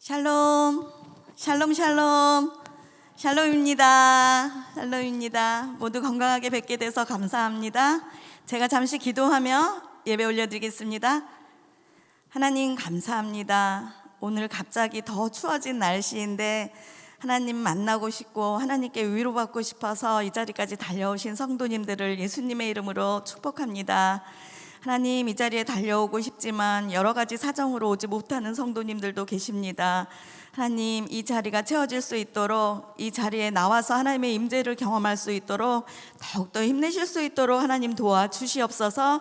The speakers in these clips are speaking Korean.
샬롬, 샬롬, 샬롬, 샬롬입니다. 샬롬입니다. 모두 건강하게 뵙게 돼서 감사합니다. 제가 잠시 기도하며 예배 올려드리겠습니다. 하나님 감사합니다. 오늘 갑자기 더 추워진 날씨인데 하나님 만나고 싶고 하나님께 위로받고 싶어서 이 자리까지 달려오신 성도님들을 예수님의 이름으로 축복합니다. 하나님, 이 자리에 달려오고 싶지만 여러 가지 사정으로 오지 못하는 성도님들도 계십니다. 하나님, 이 자리가 채워질 수 있도록, 이 자리에 나와서 하나님의 임재를 경험할 수 있도록 더욱더 힘내실 수 있도록 하나님 도와주시옵소서.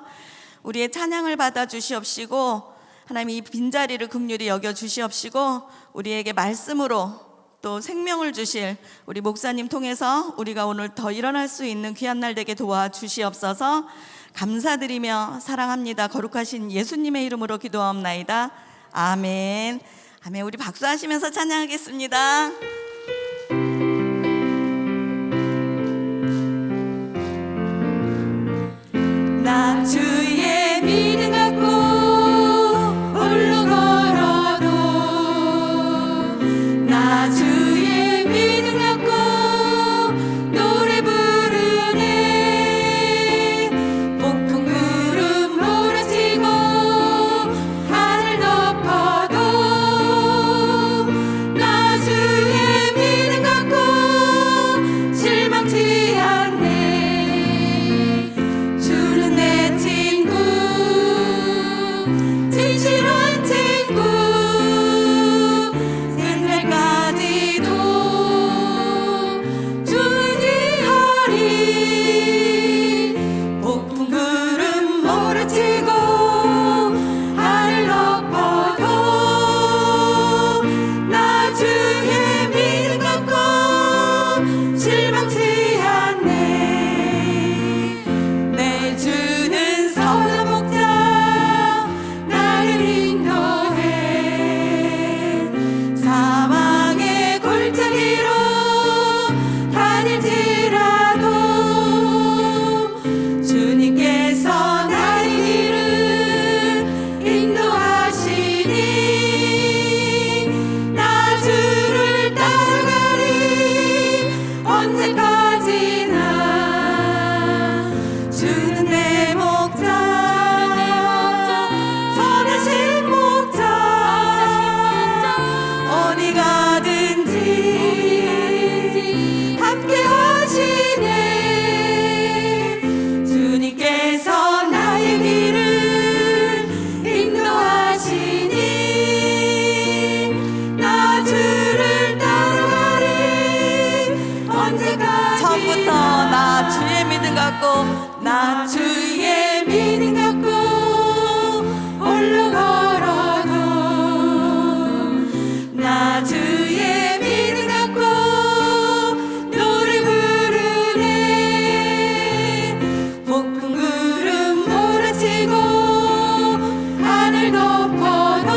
우리의 찬양을 받아 주시옵시고 하나님, 이 빈자리를 긍휼히 여겨 주시옵시고 우리에게 말씀으로 또 생명을 주실 우리 목사님 통해서 우리가 오늘 더 일어날 수 있는 귀한 날 되게 도와주시옵소서. 감사드리며 사랑합니다. 거룩하신 예수님의 이름으로 기도하옵나이다. 아멘. 아멘. 우리 박수하시면서 찬양하겠습니다. 나 주의 믿음 갖고 홀로 걸어도, 나 주의 믿음 갖고 노래 부르네. 폭풍 구름 몰아치고 하늘 덮어도 나 주의 믿음 갖고 실망치 않네. 주는 내 친구, 진실한 친구, 생살까지도 주지하리. 폭풍 구름 몰아치고 하늘 덮어도 나 주의 믿음 갖고 실망치 않네. 내 주는 선한 목자 나를 인도해. 사망의 골짜기로 다닐지라도 주님께서 나의 길을 인도하시니 나 주를 따라가리. 언제까지나 주는 내 목자, 선하신 목자, 어디 가든지 함께 하시네. 주님께서 나의 길을 인도하시니 나 주를 따라가리. 언제까지. 처음부터 나 주의 믿음 갖고, 나 주의 믿음 갖고 홀로 걸어도, 나 주의 믿음 갖고 노래 부르네. 폭풍 구름 몰아치고 하늘 덮어도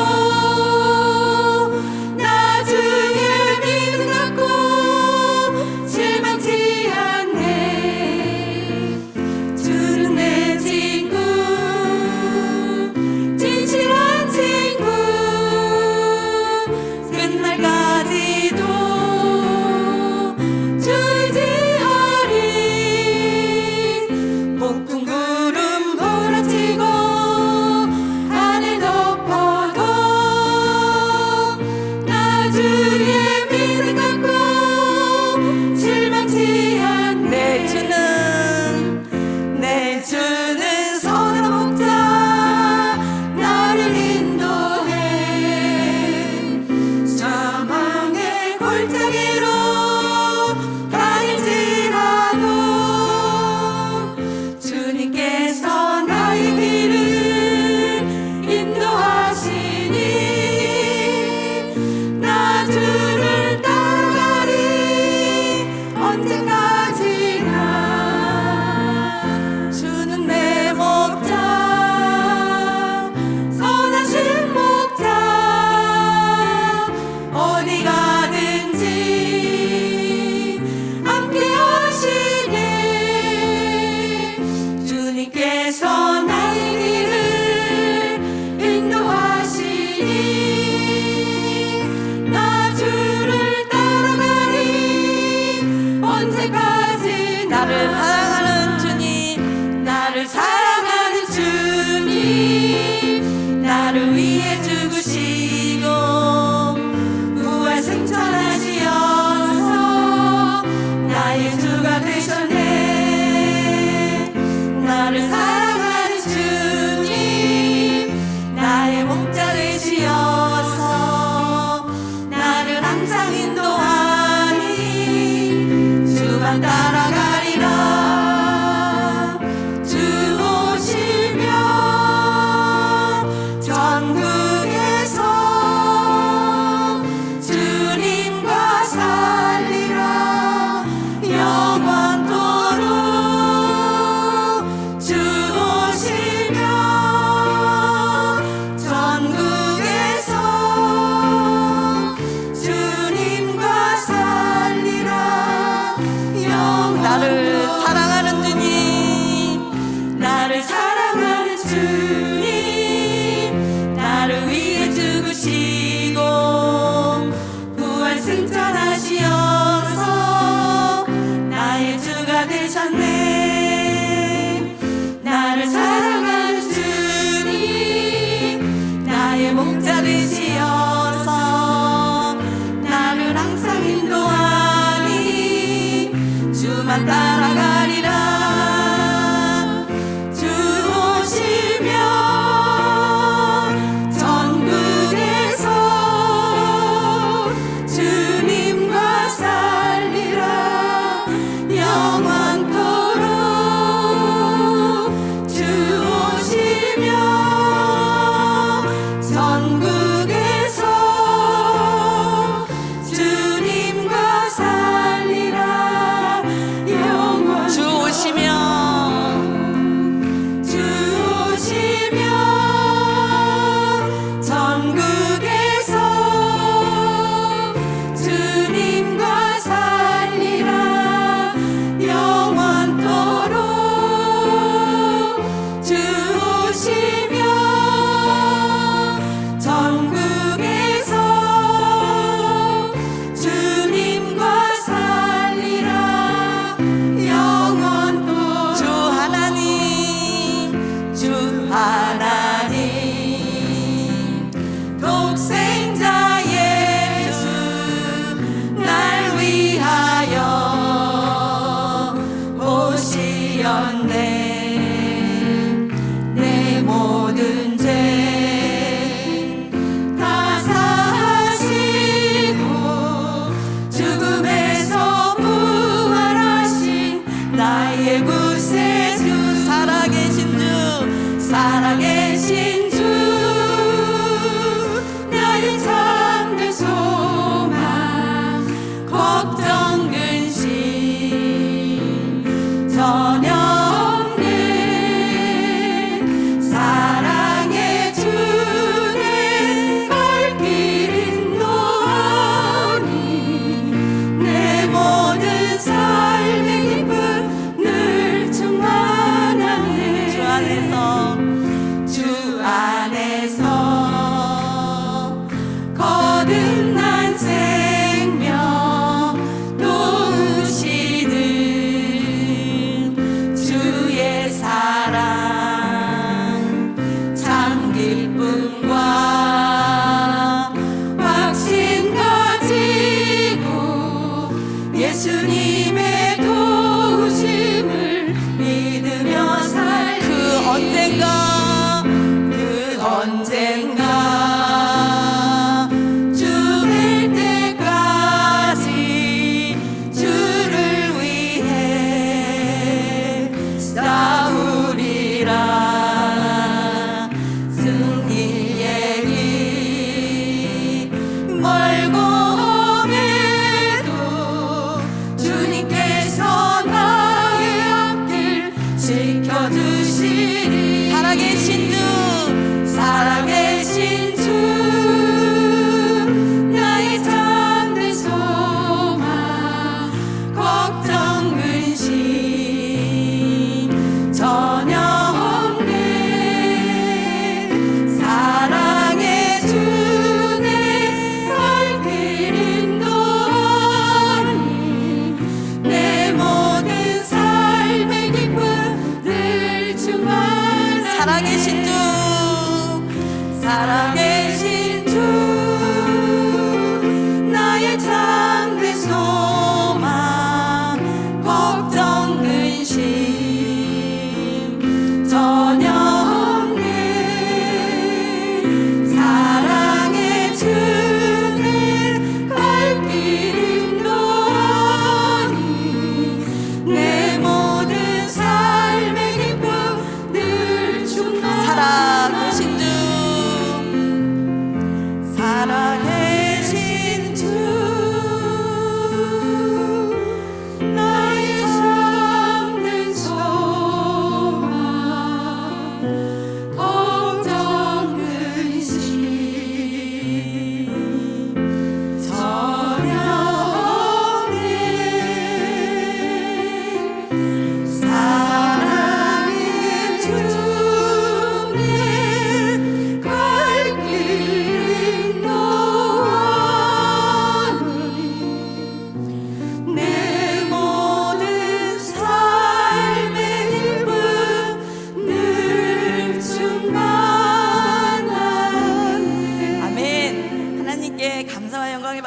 나 주의 믿음 갖고 실망치 않네. 주는 내 친구, 진실한 나를 사랑하는 주님, 나의 목자 되시어서 나를 항상 인도하니 주만 따라가리라. 주 오시면 전국에서 주님과 살리라. 영원토록 주 오시면 전국에서 주님과 살리라. 나를 사랑하는 주님, 나를 사랑하는 주님, 나를 위해 죽으시고 부활 승천하시어서 나의 주가 되셨네. 나를 사랑하는 주님, 나의 목자 되시어서 나를 항상 인도하니 주만 따라가리라. 주 오시면 전국에서 주님과 살리라. 영원토록 주 오시면 전국에서 주님과 살리라. 영원 주 오시면 전국에서 주님과 살리라. 영원토록 주 오시면 전국에서 주님과 살리라. 영원토록 주 하나님, 주 하나님, 독생자 예수 날 위하여 오시었네. 내 모든 죄 다 사하시고 죽음에서 부활하신 나의 구세주, 살아계신 주, 살아계신 주, 나의 참된 소망, 걱정 근심 전혀 없네. 사랑의 주내 갈 길은 노하니 내 모든 삶의 기쁨 늘 충만하네. 주 안에서 거듭난 생명 도우시는 주의 사랑, 참 기쁨과 확신 가지고 예수님의 도우심을 믿으며 살. 그 언젠가 주 뵐 때까지 주를 위해 싸우리라. 승리의 길 멀고 험해도 주님께서 나의 앞길 지켜주시리. 살아계신 주, 살아계신 주, 나의 참된 소망, 걱정 근심 전혀 없네. 사랑의 주내 갈 길은 노하니 내 모든 삶의 기쁨 늘 충만하네. 살아계신 주, 살아계신 주, 나의 참된 소망, 걱정 근심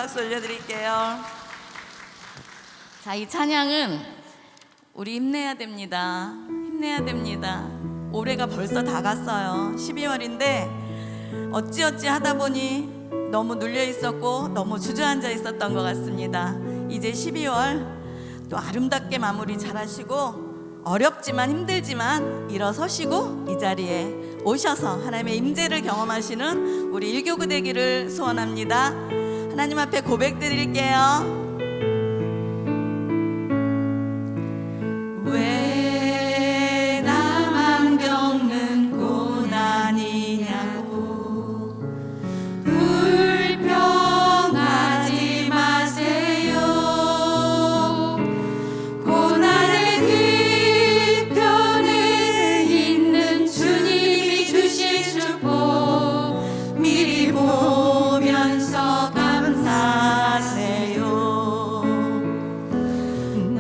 박수 올려드릴게요. 자, 이 찬양은 우리 힘내야 됩니다. 힘내야 됩니다. 올해가 벌써 다 갔어요. 12월인데 어찌어찌 하다 보니 너무 눌려 있었고 너무 주저앉아 있었던 것 같습니다. 이제 12월 또 아름답게 마무리 잘 하시고, 어렵지만 힘들지만 일어서시고 이 자리에 오셔서 하나님의 임재를 경험하시는 우리 일교구 되기를 소원합니다. 하나님 앞에 고백드릴게요. 왜 나만 겪는 고난이냐고 불평하지 마세요. 고난의 뒤편에 있는 주님이 주실 축복 미리 보면서 감사하세요.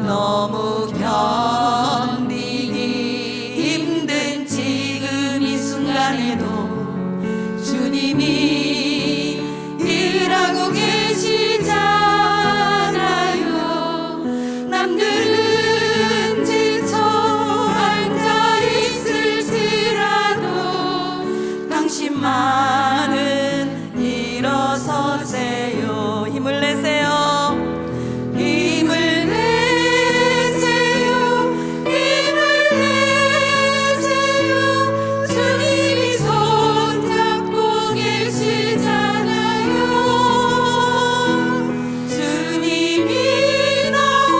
너무 견디기 힘든 지금 이 순간에도 주님이 일하고 계시잖아요. 남들은 지쳐 앉아 있을지라도 당신만은 일어서세요. 힘을 내세요. 힘을 내세요. 힘을 내세요. 주님이 손잡고 계시잖아요. 주님이 나와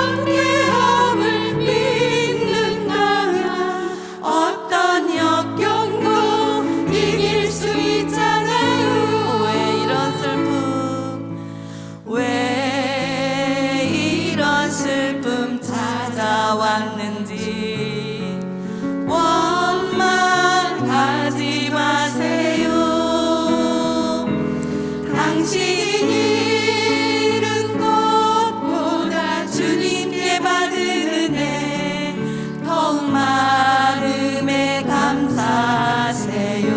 함께함을 믿는다면 어떤 역경도 이길 수 있잖아요. 왜 이런 슬픔, 왜 이런 슬픔 찾아왔는지 원망하지 마세요. 당신이 잃은 것보다 주님께 받은 은혜 더욱 많음에 감사하세요.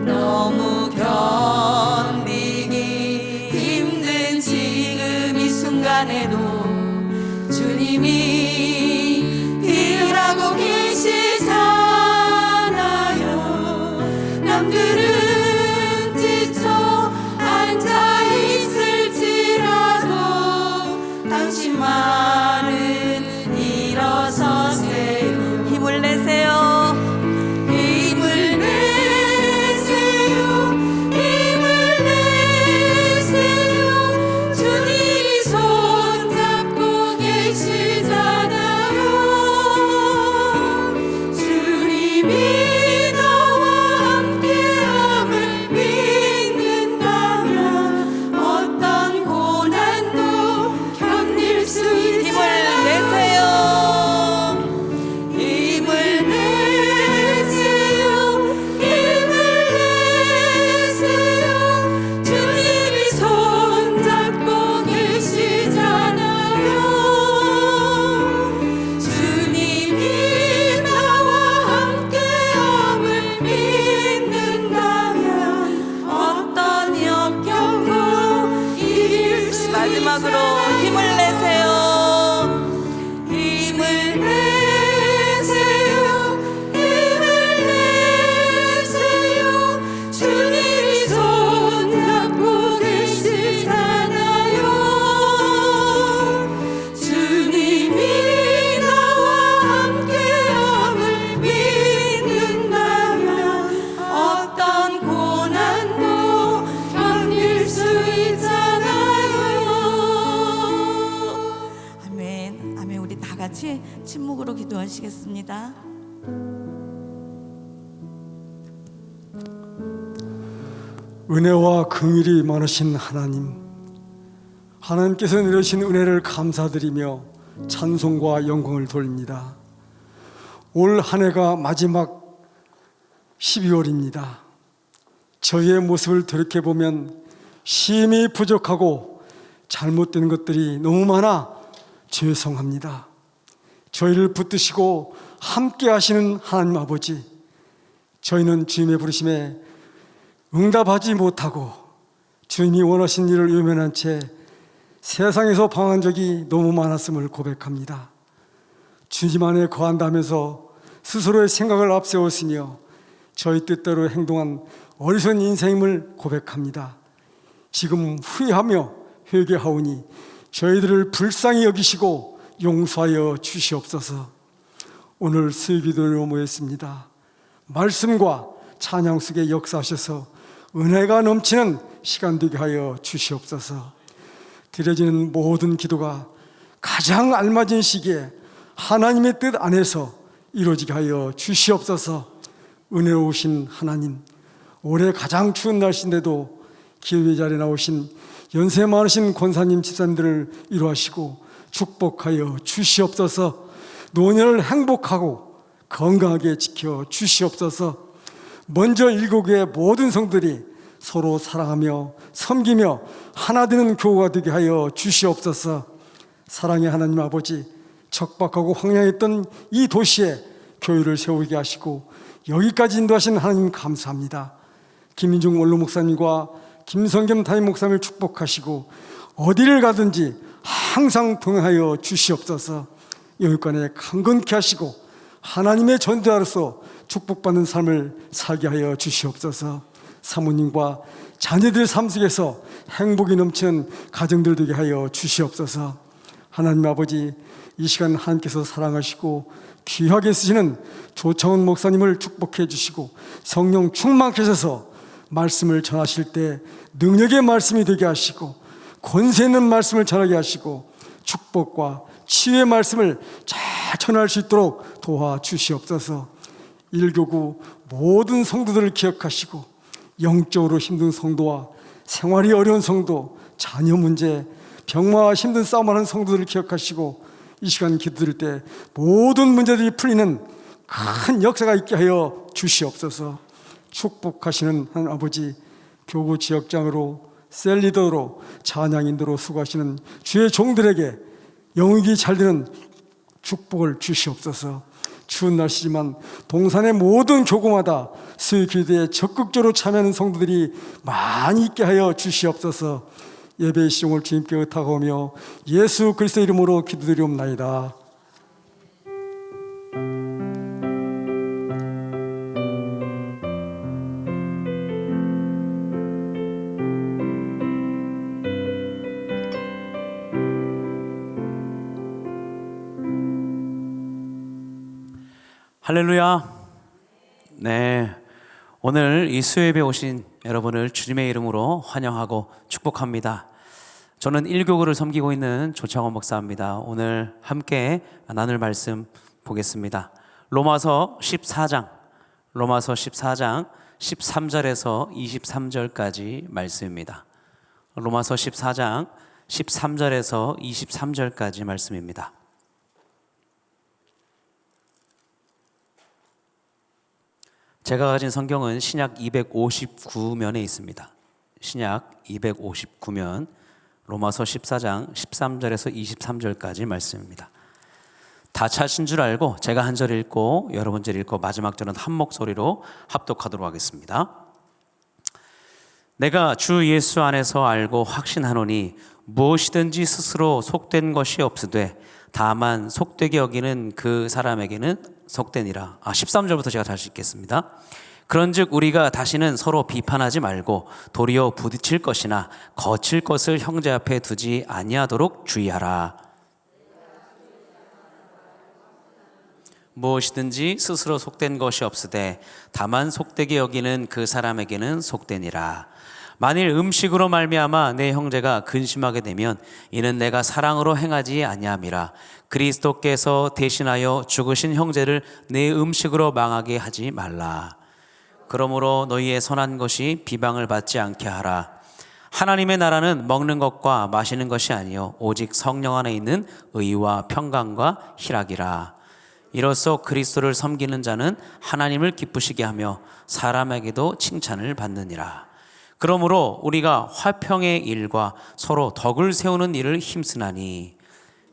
너무 견디기 힘든 지금 이 순간에도 주님이 일하고 계시잖아요. 남들은 지쳐 앉아 있을지라도 당신만은 일어서세요. 힘을 내세요. 힘을 내세요. 힘을 내세요. 주님이 손잡고 계시잖아요. 주님이 나와 함께함을 믿는다면 어떤 고난도 견딜 수 있잖아요. 힘을 내세요. 힘을 내세요. 힘을 내세요. 주님이 손잡고 계시잖아요. 주님이 나와 함께함을 믿는다면 어떤 역경도 이길 수 마지막으로 힘을 내세요. 힘을 내세요. 힘을 내세요. 주님이 손잡고 계시잖아요. 주님이 나와 함께함을 믿는다면 어떤 고난도 견딜 수 있잖아요. 아멘. 아멘. 우리 다 같이 침묵으로 기도하시겠습니다. 은혜와 긍휼이 많으신 하나님, 하나님께서 내리신 은혜를 감사드리며 찬송과 영광을 돌립니다. 올 한 해가 마지막 12월입니다. 저희의 모습을 돌이켜보면 심히 부족하고 잘못된 것들이 너무 많아 죄송합니다. 저희를 붙드시고 함께 하시는 하나님 아버지, 저희는 주님의 부르심에 응답하지 못하고 주님이 원하신 일을 외면한 채 세상에서 방한 적이 너무 많았음을 고백합니다. 주님 안에 거한다면서 스스로의 생각을 앞세웠으며 저희 뜻대로 행동한 어리석은 인생임을 고백합니다. 지금 후회하며 회개하오니 저희들을 불쌍히 여기시고 용서하여 주시옵소서. 오늘 수요기도로 모였습니다. 말씀과 찬양 속에 역사하셔서 은혜가 넘치는 시간 되게 하여 주시옵소서. 드려지는 모든 기도가 가장 알맞은 시기에 하나님의 뜻 안에서 이루어지게 하여 주시옵소서. 은혜로우신 하나님, 올해 가장 추운 날씨인데도 기도의 자리에 나오신 연세 많으신 권사님 집사님들을 이루하시고 축복하여 주시옵소서. 노년을 행복하고 건강하게 지켜 주시옵소서. 먼저 일곱교회 모든 성들이 서로 사랑하며 섬기며 하나 되는 교우가 되게 하여 주시옵소서. 사랑의 하나님 아버지, 척박하고 황량했던 이 도시에 교회를 세우게 하시고 여기까지 인도하신 하나님 감사합니다. 김민중 원로 목사님과 김성겸 담임 목사님을 축복하시고 어디를 가든지 항상 동행하여 주시옵소서. 영육간에 강건케 하시고 하나님의 전도자로서 축복받는 삶을 살게 하여 주시옵소서. 사모님과 자녀들 삶 속에서 행복이 넘치는 가정들 되게 하여 주시옵소서. 하나님 아버지, 이 시간 하나님께서 사랑하시고 귀하게 쓰시는 조창훈 목사님을 축복해 주시고 성령 충만케 하셔서 말씀을 전하실 때 능력의 말씀이 되게 하시고 권세 있는 말씀을 전하게 하시고 축복과 치유의 말씀을 잘 전할 수 있도록 도와주시옵소서. 일교구 모든 성도들을 기억하시고 영적으로 힘든 성도와 생활이 어려운 성도, 자녀 문제, 병마와 힘든 싸움하는 성도들을 기억하시고 이 시간 기도드릴 때 모든 문제들이 풀리는 큰 역사가 있게 하여 주시옵소서. 축복하시는 하나님 아버지, 교구 지역장으로 셀리더로 찬양인도로 수고하시는 주의 종들에게 영육이 잘 되는 축복을 주시옵소서. 추운 날씨지만 동산의 모든 교구마다 수요 기도에 적극적으로 참여하는 성도들이 많이 있게 하여 주시옵소서. 예배의 시종을 주님께 의탁하며 예수 그리스도 이름으로 기도드리옵나이다. 할렐루야. 네, 오늘 이 수요예배 오신 여러분을 주님의 이름으로 환영하고 축복합니다. 저는 1교구를 섬기고 있는 조창원 목사입니다. 오늘 함께 나눌 말씀 보겠습니다. 로마서 14장 13절에서 23절까지 말씀입니다. 로마서 14장 13절에서 23절까지 말씀입니다. 제가 가진 성경은 신약 259면에 있습니다. 신약 259면 로마서 14장 13절에서 23절까지 말씀입니다. 다 찾으신 줄 알고 제가 한 절 읽고 여러분 절 읽고 마지막 절은 한 목소리로 합독하도록 하겠습니다. 내가 주 예수 안에서 알고 확신하노니 무엇이든지 스스로 속된 것이 없으되 다만 속되게 여기는 그 사람에게는 속되니라. 13절부터 제가 다시 읽겠습니다. 그런즉 우리가 다시는 서로 비판하지 말고 도리어 부딪힐 것이나 거칠 것을 형제 앞에 두지 아니하도록 주의하라. 무엇이든지 스스로 속된 것이 없으되 다만 속되게 여기는 그 사람에게는 속되니라. 만일 음식으로 말미암아 내 형제가 근심하게 되면 이는 내가 사랑으로 행하지 아니함이라. 그리스도께서 대신하여 죽으신 형제를 내 음식으로 망하게 하지 말라. 그러므로 너희의 선한 것이 비방을 받지 않게 하라. 하나님의 나라는 먹는 것과 마시는 것이 아니요 오직 성령 안에 있는 의와 평강과 희락이라. 이로써 그리스도를 섬기는 자는 하나님을 기쁘시게 하며 사람에게도 칭찬을 받느니라. 그러므로 우리가 화평의 일과 서로 덕을 세우는 일을 힘쓰나니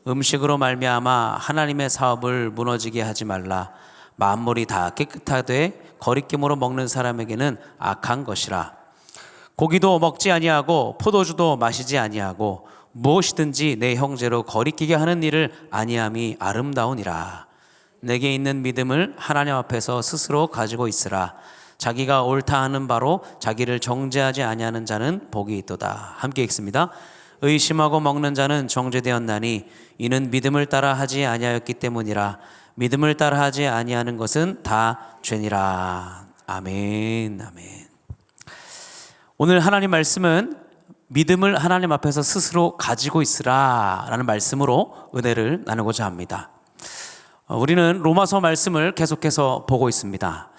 음식으로 말미암아 하나님의 사업을 무너지게 하지 말라. 만물이 다 깨끗하되 거리낌으로 먹는 사람에게는 악한 것이라. 고기도 먹지 아니하고 포도주도 마시지 아니하고 무엇이든지 내 형제로 거리끼게 하는 일을 아니함이 아름다우니라. 내게 있는 믿음을 하나님 앞에서 스스로 가지고 있으라. 자기가 옳다 하는 바로 자기를 정죄하지 아니하는 자는 복이 있도다. 함께 읽습니다. 의심하고 먹는 자는 정죄되었나니 이는 믿음을 따라 하지 아니하였기 때문이라. 믿음을 따라 하지 아니하는 것은 다 죄니라. 아멘. 아멘. 오늘 하나님 말씀은 믿음을 하나님 앞에서 스스로 가지고 있으라 라는 말씀으로 은혜를 나누고자 합니다. 우리는 로마서 말씀을 계속해서 보고 있습니다.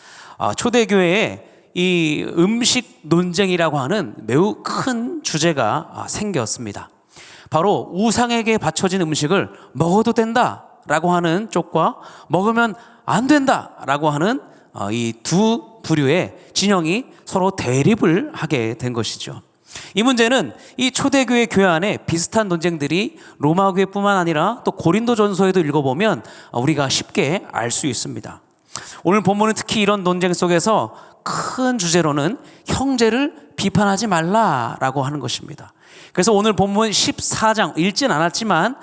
초대교회에 이 음식 논쟁이라고 하는 매우 큰 주제가 생겼습니다. 바로 우상에게 바쳐진 음식을 먹어도 된다라고 하는 쪽과 먹으면 안 된다라고 하는 이 두 부류의 진영이 서로 대립을 하게 된 것이죠. 이 문제는 이 초대교회 교회 안에 비슷한 논쟁들이 로마 교회뿐만 아니라 또 고린도전서에도 읽어보면 우리가 쉽게 알 수 있습니다. 오늘 본문은 특히 이런 논쟁 속에서 큰 주제로는 형제를 비판하지 말라라고 하는 것입니다. 그래서 오늘 본문 14장 읽진 않았지만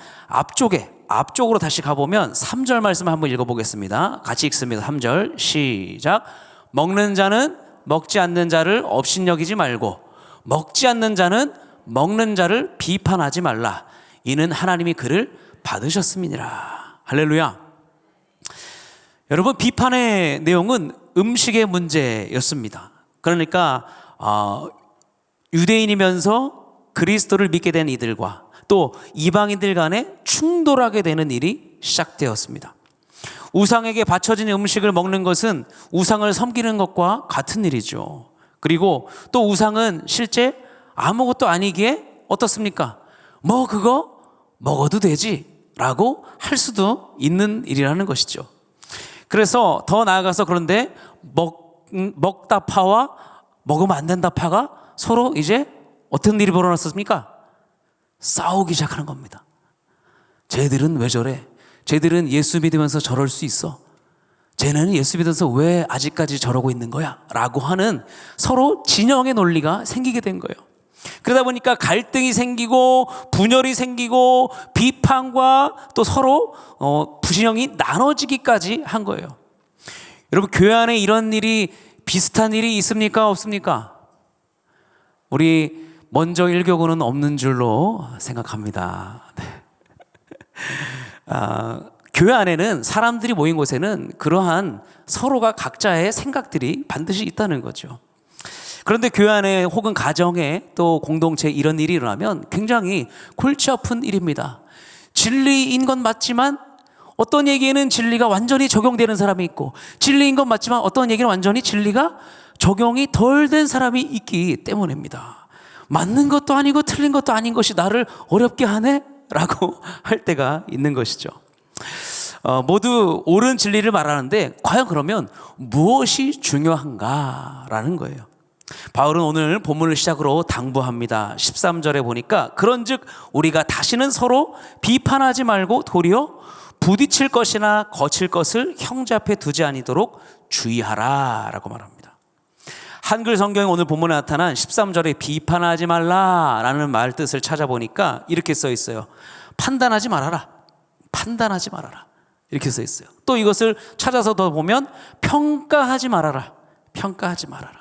앞쪽으로 다시 가보면 3절 말씀 한번 읽어보겠습니다. 같이 읽습니다. 3절 시작. 먹는 자는 먹지 않는 자를 업신여기지 말고 먹지 않는 자는 먹는 자를 비판하지 말라. 이는 하나님이 그를 받으셨음이니라. 할렐루야. 여러분, 비판의 내용은 음식의 문제였습니다. 그러니까 유대인이면서 그리스도를 믿게 된 이들과 또 이방인들 간에 충돌하게 되는 일이 시작되었습니다. 우상에게 바쳐진 음식을 먹는 것은 우상을 섬기는 것과 같은 일이죠. 그리고 또 우상은 실제 아무것도 아니기에 어떻습니까? 뭐 그거 먹어도 되지 라고 할 수도 있는 일이라는 것이죠. 그래서 더 나아가서 그런데 먹다 파와 먹으면 안 된다 파가 서로 이제 어떤 일이 벌어졌습니까? 싸우기 시작하는 겁니다. 쟤들은 왜 저래? 쟤들은 예수 믿으면서 저럴 수 있어? 쟤는 예수 믿어서 왜 아직까지 저러고 있는 거야? 라고 하는 서로 진영의 논리가 생기게 된 거예요. 그러다 보니까 갈등이 생기고 분열이 생기고 비판과 또 서로 부진영이 나눠지기까지 한 거예요. 여러분, 교회 안에 이런 일이 비슷한 일이 있습니까? 없습니까? 우리 먼저 1교구는 없는 줄로 생각합니다. 교회 안에는 사람들이 모인 곳에는 그러한 서로가 각자의 생각들이 반드시 있다는 거죠. 그런데 교회 안에 혹은 가정에 또 공동체에 이런 일이 일어나면 굉장히 골치 아픈 일입니다. 진리인 건 맞지만 어떤 얘기에는 진리가 완전히 적용되는 사람이 있고, 진리인 건 맞지만 어떤 얘기는 완전히 진리가 적용이 덜 된 사람이 있기 때문입니다. 맞는 것도 아니고 틀린 것도 아닌 것이 나를 어렵게 하네? 라고 할 때가 있는 것이죠. 모두 옳은 진리를 말하는데 과연 그러면 무엇이 중요한가라는 거예요. 바울은 오늘 본문을 시작으로 당부합니다. 13절에 보니까 그런즉 우리가 다시는 서로 비판하지 말고 도리어 부딪힐 것이나 거칠 것을 형제 앞에 두지 아니도록 주의하라 라고 말합니다. 한글 성경에 오늘 본문에 나타난 13절에 비판하지 말라라는 말 뜻을 찾아보니까 이렇게 써 있어요. 판단하지 말아라. 판단하지 말아라. 이렇게 써 있어요. 또 이것을 찾아서 더 보면 평가하지 말아라. 평가하지 말아라.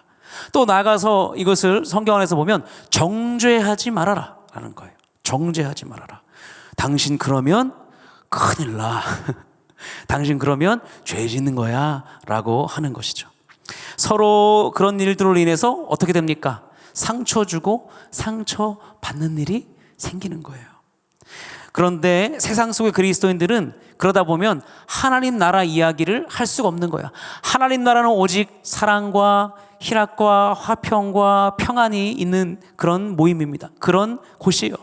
또 나가서 이것을 성경 안에서 보면 정죄하지 말아라 라는 거예요. 정죄하지 말아라. 당신 그러면 큰일 나. 당신 그러면 죄 짓는 거야 라고 하는 것이죠. 서로 그런 일들로 인해서 어떻게 됩니까? 상처 주고 상처 받는 일이 생기는 거예요. 그런데 세상 속의 그리스도인들은 그러다 보면 하나님 나라 이야기를 할 수가 없는 거야. 하나님 나라는 오직 사랑과 희락과 화평과 평안이 있는 그런 모임입니다. 그런 곳이에요.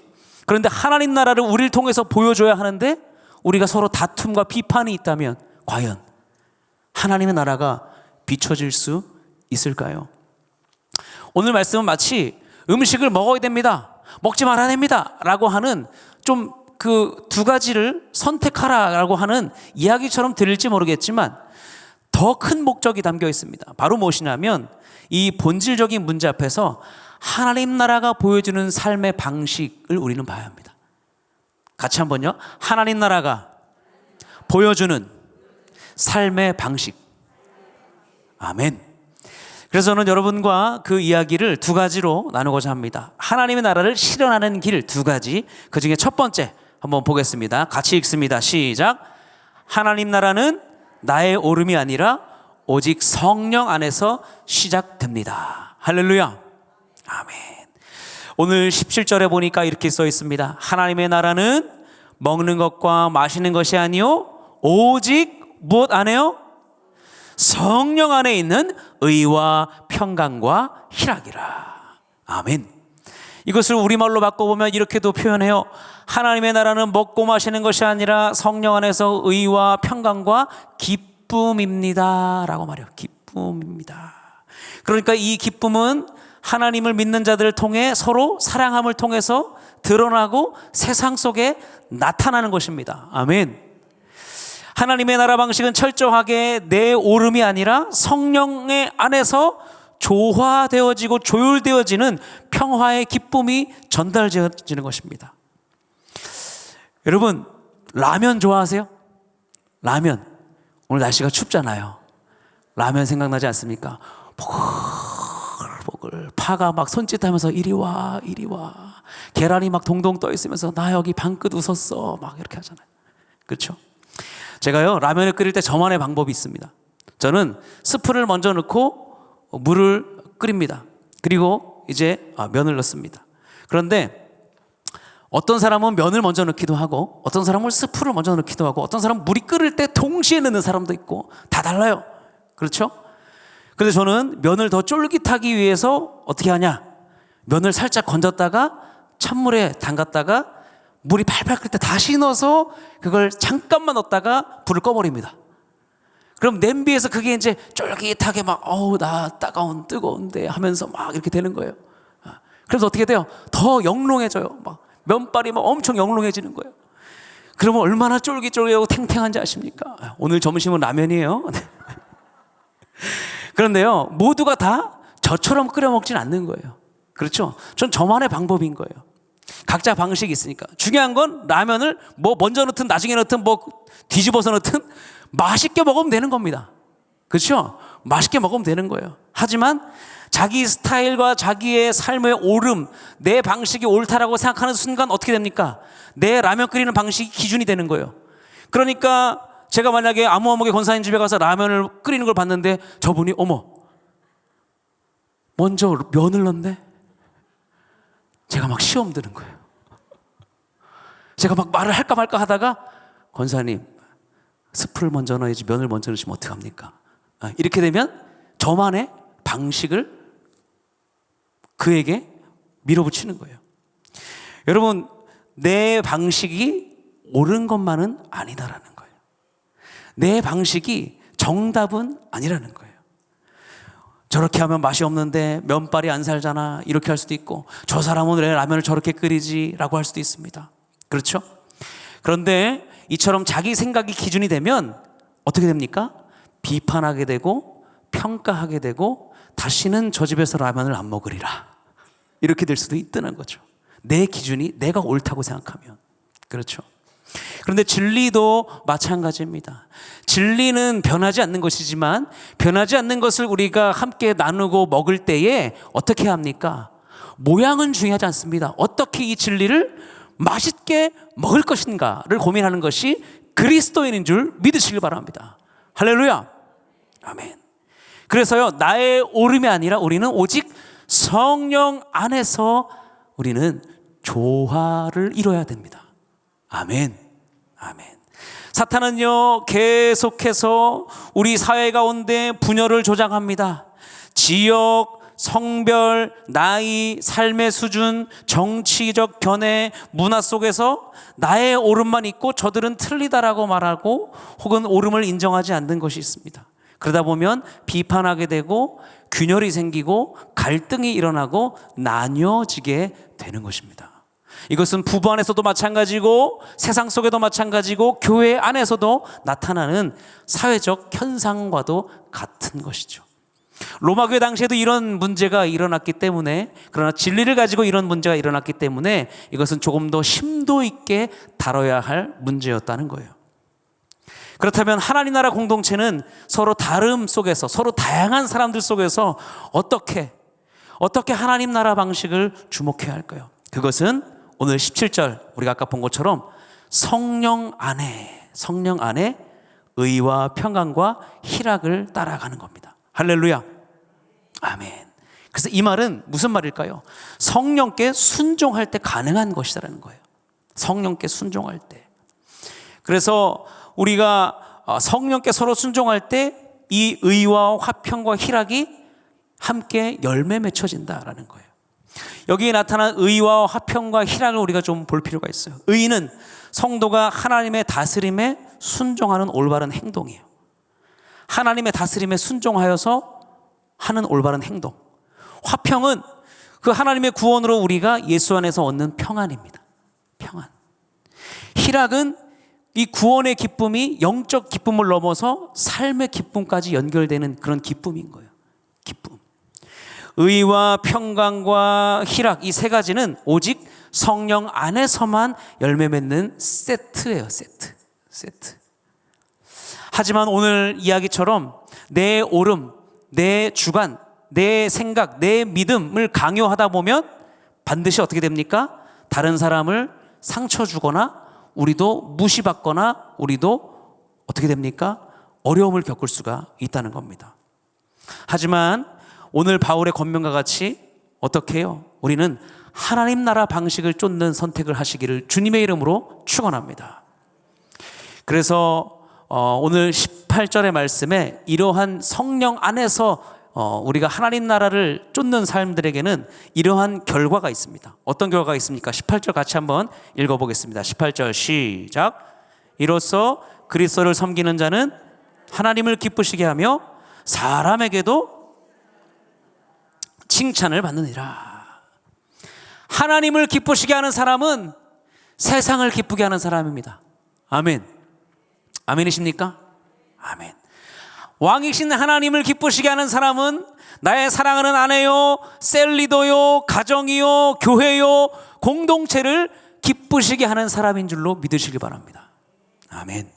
그런데 하나님 나라를 우리를 통해서 보여줘야 하는데 우리가 서로 다툼과 비판이 있다면 과연 하나님의 나라가 비춰질 수 있을까요? 오늘 말씀은 마치 음식을 먹어야 됩니다, 먹지 말아야 됩니다 라고 하는 좀 그 두 가지를 선택하라라고 하는 이야기처럼 들릴지 모르겠지만 더 큰 목적이 담겨 있습니다. 바로 무엇이냐면 이 본질적인 문제 앞에서 하나님 나라가 보여주는 삶의 방식을 우리는 봐야 합니다. 같이 한번요. 하나님 나라가 보여주는 삶의 방식. 아멘. 그래서 저는 여러분과 그 이야기를 두 가지로 나누고자 합니다. 하나님의 나라를 실현하는 길 두 가지. 그 중에 첫 번째 한번 보겠습니다. 같이 읽습니다. 시작. 하나님 나라는 나의 오름이 아니라 오직 성령 안에서 시작됩니다. 할렐루야. 아멘. 오늘 17절에 보니까 이렇게 써 있습니다. 하나님의 나라는 먹는 것과 마시는 것이 아니요 오직 무엇 안에요? 성령 안에 있는 의와 평강과 희락이라. 아멘. 이것을 우리말로 바꿔보면 이렇게도 표현해요. 하나님의 나라는 먹고 마시는 것이 아니라 성령 안에서 의와 평강과 기쁨입니다 라고 말해요. 기쁨입니다. 그러니까 이 기쁨은 하나님을 믿는 자들을 통해 서로 사랑함을 통해서 드러나고 세상 속에 나타나는 것입니다. 아멘. 하나님의 나라 방식은 철저하게 내 오름이 아니라 성령의 안에서 조화되어지고 조율되어지는 평화의 기쁨이 전달되어지는 것입니다. 여러분, 라면 좋아하세요? 라면. 오늘 날씨가 춥잖아요. 라면 생각나지 않습니까? 보글보글 파가 막 손짓하면서 이리 와 이리 와, 계란이 막 동동 떠 있으면서 나 여기 방긋 웃었어 막 이렇게 하잖아요. 그렇죠? 제가요 라면을 끓일 때 저만의 방법이 있습니다. 저는 스프를 먼저 넣고 물을 끓입니다. 그리고 이제 면을 넣습니다. 그런데 어떤 사람은 면을 먼저 넣기도 하고 어떤 사람은 스프를 먼저 넣기도 하고 어떤 사람은 물이 끓을 때 동시에 넣는 사람도 있고 다 달라요. 그렇죠? 근데 저는 면을 더 쫄깃하기 위해서 어떻게 하냐, 면을 살짝 건졌다가 찬물에 담갔다가 물이 팔팔 끓을 때 다시 넣어서 그걸 잠깐만 넣었다가 불을 꺼버립니다. 그럼 냄비에서 그게 이제 쫄깃하게 막 어우 나 따가운 뜨거운데 하면서 막 이렇게 되는 거예요. 그래서 어떻게 돼요? 더 영롱해져요. 막 면발이 막 엄청 영롱해지는 거예요. 그러면 얼마나 쫄깃쫄깃하고 탱탱한지 아십니까? 오늘 점심은 라면이에요. 그런데요 모두가 다 저처럼 끓여 먹진 않는 거예요. 그렇죠? 전 저만의 방법인 거예요. 각자 방식이 있으니까. 중요한 건 라면을 뭐 먼저 넣든 나중에 넣든 뭐 뒤집어서 넣든 맛있게 먹으면 되는 겁니다. 그렇죠? 맛있게 먹으면 되는 거예요. 하지만 자기 스타일과 자기의 삶의 오름, 내 방식이 옳다라고 생각하는 순간 어떻게 됩니까? 내 라면 끓이는 방식이 기준이 되는 거예요. 그러니까 제가 만약에 아무아무개 권사님 집에 가서 라면을 끓이는 걸 봤는데 저분이 어머 먼저 면을 넣네? 제가 막 시험 드는 거예요. 제가 막 말을 할까 말까 하다가 권사님 스프를 먼저 넣어야지 면을 먼저 넣으시면 어떡합니까? 이렇게 되면 저만의 방식을 그에게 밀어붙이는 거예요. 여러분, 내 방식이 옳은 것만은 아니다라는 거예요. 내 방식이 정답은 아니라는 거예요. 저렇게 하면 맛이 없는데 면발이 안 살잖아 이렇게 할 수도 있고, 저 사람은 왜 라면을 저렇게 끓이지 라고 할 수도 있습니다. 그렇죠? 그런데 이처럼 자기 생각이 기준이 되면 어떻게 됩니까? 비판하게 되고 평가하게 되고 다시는 저 집에서 라면을 안 먹으리라 이렇게 될 수도 있다는 거죠. 내 기준이 내가 옳다고 생각하면. 그렇죠? 그런데 진리도 마찬가지입니다. 진리는 변하지 않는 것이지만 변하지 않는 것을 우리가 함께 나누고 먹을 때에 어떻게 합니까? 모양은 중요하지 않습니다. 어떻게 이 진리를 맛있게 먹을 것인가를 고민하는 것이 그리스도인인 줄 믿으시길 바랍니다. 할렐루야. 아멘. 그래서요 나의 오름이 아니라 우리는 오직 성령 안에서 우리는 조화를 이뤄야 됩니다. 아멘. 아멘. 사탄은요 계속해서 우리 사회 가운데 분열을 조장합니다. 지역, 성별, 나이, 삶의 수준, 정치적 견해, 문화 속에서 나의 오름만 있고 저들은 틀리다라고 말하고 혹은 오름을 인정하지 않는 것이 있습니다. 그러다 보면 비판하게 되고 균열이 생기고 갈등이 일어나고 나뉘어지게 되는 것입니다. 이것은 부부 안에서도 마찬가지고 세상 속에도 마찬가지고 교회 안에서도 나타나는 사회적 현상과도 같은 것이죠. 로마 교회 당시에도 이런 문제가 일어났기 때문에, 그러나 진리를 가지고 이런 문제가 일어났기 때문에 이것은 조금 더 심도 있게 다뤄야 할 문제였다는 거예요. 그렇다면 하나님 나라 공동체는 서로 다름 속에서, 서로 다양한 사람들 속에서 어떻게 하나님 나라 방식을 주목해야 할까요? 그것은 오늘 17절 우리가 아까 본 것처럼 성령 안에 의와 평강과 희락을 따라가는 겁니다. 할렐루야. 아멘. 그래서 이 말은 무슨 말일까요? 성령께 순종할 때 가능한 것이라는 거예요. 성령께 순종할 때. 그래서 우리가 성령께 서로 순종할 때 이 의와 화평과 희락이 함께 열매 맺혀진다라는 거예요. 여기에 나타난 의와 화평과 희락을 우리가 좀 볼 필요가 있어요. 의는 성도가 하나님의 다스림에 순종하는 올바른 행동이에요. 하나님의 다스림에 순종하여서 하는 올바른 행동. 화평은 그 하나님의 구원으로 우리가 예수 안에서 얻는 평안입니다. 평안. 희락은 이 구원의 기쁨이 영적 기쁨을 넘어서 삶의 기쁨까지 연결되는 그런 기쁨인 거예요. 기쁨. 의와 평강과 희락, 이 세 가지는 오직 성령 안에서만 열매 맺는 세트예요. 세트. 하지만 오늘 이야기처럼 내 오름, 내 주관, 내 생각, 내 믿음을 강요하다 보면 반드시 어떻게 됩니까? 다른 사람을 상처 주거나 우리도 무시받거나 우리도 어떻게 됩니까? 어려움을 겪을 수가 있다는 겁니다. 하지만 오늘 바울의 권면과 같이 어떻게 해요? 우리는 하나님 나라 방식을 쫓는 선택을 하시기를 주님의 이름으로 축원합니다. 그래서 오늘 18절의 말씀에 이러한 성령 안에서 우리가 하나님 나라를 쫓는 사람들에게는 이러한 결과가 있습니다. 어떤 결과가 있습니까? 18절 같이 한번 읽어보겠습니다. 18절 시작. 이로써 그리스도를 섬기는 자는 하나님을 기쁘시게 하며 사람에게도 칭찬을 받느니라. 하나님을 기쁘시게 하는 사람은 세상을 기쁘게 하는 사람입니다. 아멘. 아멘이십니까? 아멘. 왕이신 하나님을 기쁘시게 하는 사람은 나의 사랑하는 아내요, 셀리도요, 가정이요, 교회요, 공동체를 기쁘시게 하는 사람인 줄로 믿으시기 바랍니다. 아멘.